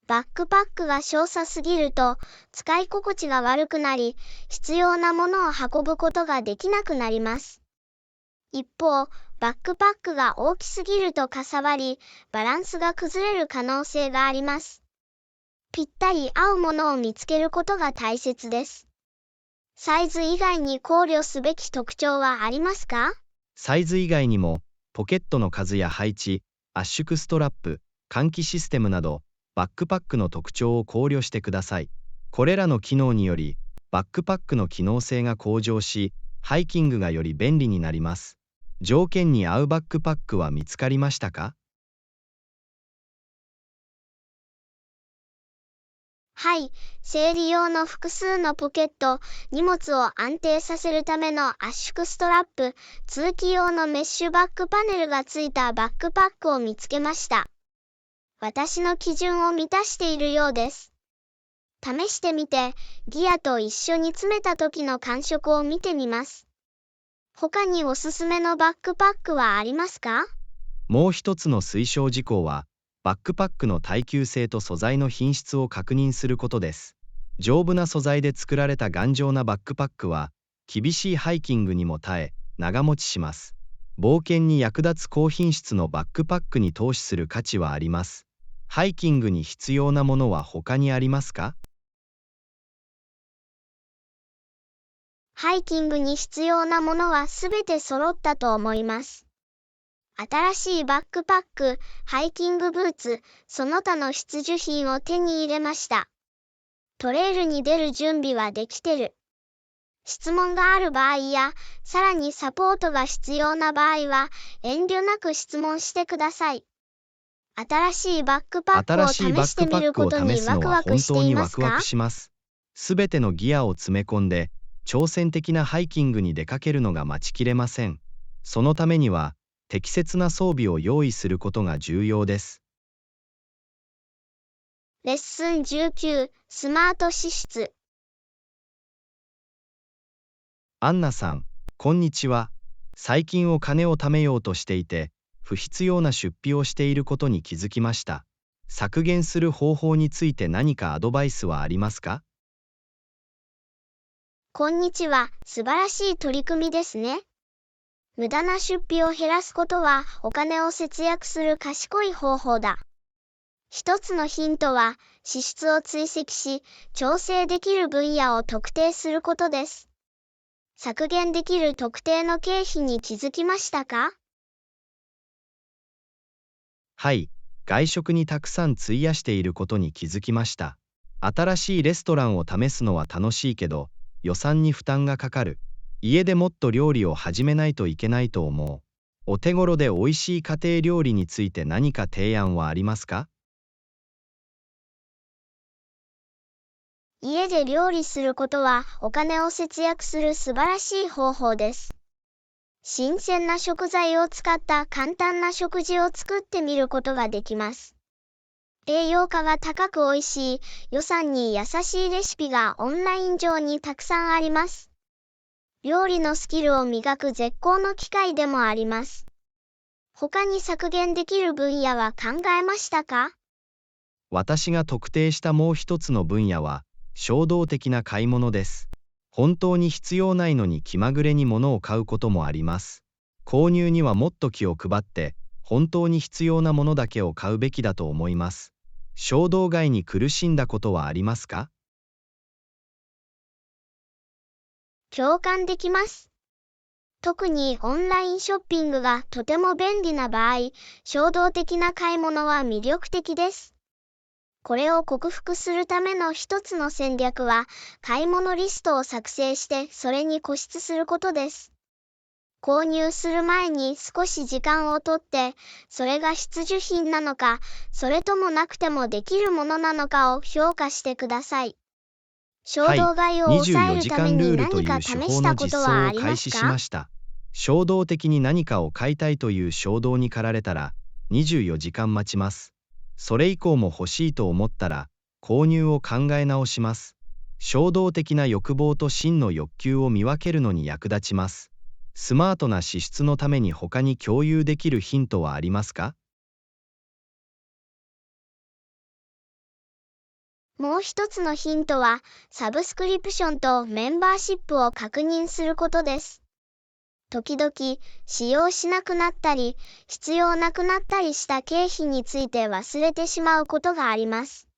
バックパックが小さすぎると使い心地が悪くなり、必要なものを運ぶことができなくなります。一方、バックパックが大きすぎるとかさばり、バランスが崩れる可能性があります。ぴったり合うものを見つけることが大切です。サイズ以外に考慮すべき特徴はありますか？サイズ以外にも、ポケットの数や配置、圧縮ストラップ、換気システムなど、バックパックの特徴を考慮してください。これらの機能により、バックパックの機能性が向上し、ハイキングがより便利になります。条件に合うバックパックは見つかりましたか？はい、整理用の複数のポケット、荷物を安定させるための圧縮ストラップ、通気用のメッシュバックパネルがついたバックパックを見つけました。私の基準を満たしているようです。試してみて、ギアと一緒に詰めた時の感触を見てみます。他におすすめのバックパックはありますか？もう一つの推奨事項は、バックパックの耐久性と素材の品質を確認することです。丈夫な素材で作られた頑丈なバックパックは、厳しいハイキングにも耐え、長持ちします。冒険に役立つ高品質のバックパックに投資する価値はあります。ハイキングに必要なものは他にありますか？ハイキングに必要なものはすべて揃ったと思います。新しいバックパック、ハイキングブーツ、その他の必需品を手に入れました。トレイルに出る準備はできてる。質問がある場合や、さらにサポートが必要な場合は、遠慮なく質問してください。新しいバックパックを試してみることにワクワクしていますか？すべてのギアを詰め込んで、挑戦的なハイキングに出かけるのが待ちきれません。そのためには、適切な装備を用意することが重要です。レッスン19、スマート支出。アンナさん、こんにちは。最近お金を貯めようとしていて、不必要な出費をしていることに気づきました。削減する方法について何かアドバイスはありますか？こんにちは、素晴らしい取り組みですね。無駄な出費を減らすことはお金を節約する賢い方法だ。一つのヒントは支出を追跡し、調整できる分野を特定することです。削減できる特定の経費に気づきましたか？はい、外食にたくさん費やしていることに気づきました。新しいレストランを試すのは楽しいけど、予算に負担がかかる。家でもっと料理を始めないといけないと思う。お手頃で美味しい家庭料理について何か提案はありますか？家で料理することはお金を節約する素晴らしい方法です。新鮮な食材を使った簡単な食事を作ってみることができます。栄養価が高く美味しい、予算に優しいレシピがオンライン上にたくさんあります。料理のスキルを磨く絶好の機会でもあります。他に削減できる分野は考えましたか？私が特定したもう一つの分野は、衝動的な買い物です。本当に必要ないのに気まぐれに物を買うこともあります。購入にはもっと気を配って、本当に必要なものだけを買うべきだと思います。衝動買いに苦しんだことはありますか？共感できます。特にオンラインショッピングがとても便利な場合、衝動的な買い物は魅力的です。これを克服するための一つの戦略は、買い物リストを作成してそれに固執することです。購入する前に少し時間をとって、それが必需品なのか、それともなくてもできるものなのかを評価してください。衝動買いを抑え24るため時間ルールに何かという手試したこ法の実とはありま装を開始しすか？ました。衝動的に何かを買いたいという衝動に駆られたら、24時間待ちます。それ以降も欲しいと思ったら、購入を考え直します。衝動的な欲望と真の欲求を見分けるのに役立ちます。スマートな支出のために他に共有できるヒントはありますか？もう一つのヒントは、サブスクリプションとメンバーシップを確認することです。時々、使用しなくなったり、必要なくなったりした経費について忘れてしまうことがあります。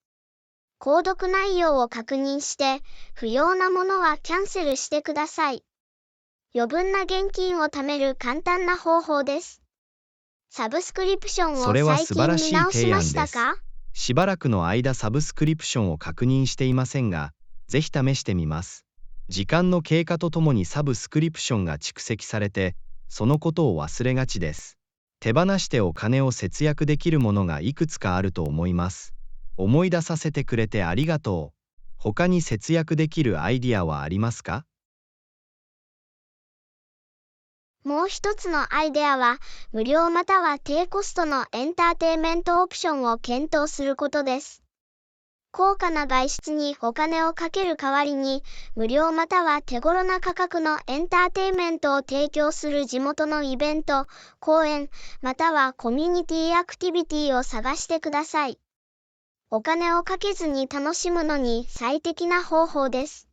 購読内容を確認して、不要なものはキャンセルしてください。余分な現金を貯める簡単な方法です。サブスクリプションそを最れは素晴近見らしい直しま提案です。したか？しばらくの間サブスクリプションを確認していませんが、ぜひ試してみます。時間の経過とともにサブスクリプションが蓄積されて、そのことを忘れがちです。手放してお金を節約できるものがいくつかあると思います。思い出させてくれてありがとう。他に節約できるアイディアはありますか？もう一つのアイデアは、無料または低コストのエンターテインメントオプションを検討することです。高価な外出にお金をかける代わりに、無料または手頃な価格のエンターテインメントを提供する地元のイベント、公演、またはコミュニティアクティビティを探してください。お金をかけずに楽しむのに最適な方法です。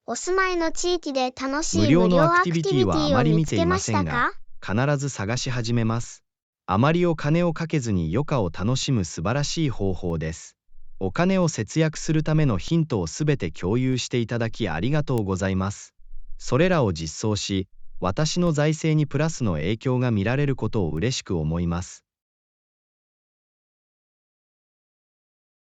お住まいの地域で楽し無い無料料のアクアクティビテティビティはあィを見まり見ていつけましませんが、たか？必ず探し始めます。あまりお金をかけずに余暇を楽しむ素晴らしい方法です。お金を節約するためのヒントをすべて共有していただきありがとうございます。それらを実装し、私の財政にプラスの影響が見られることを嬉しく思います。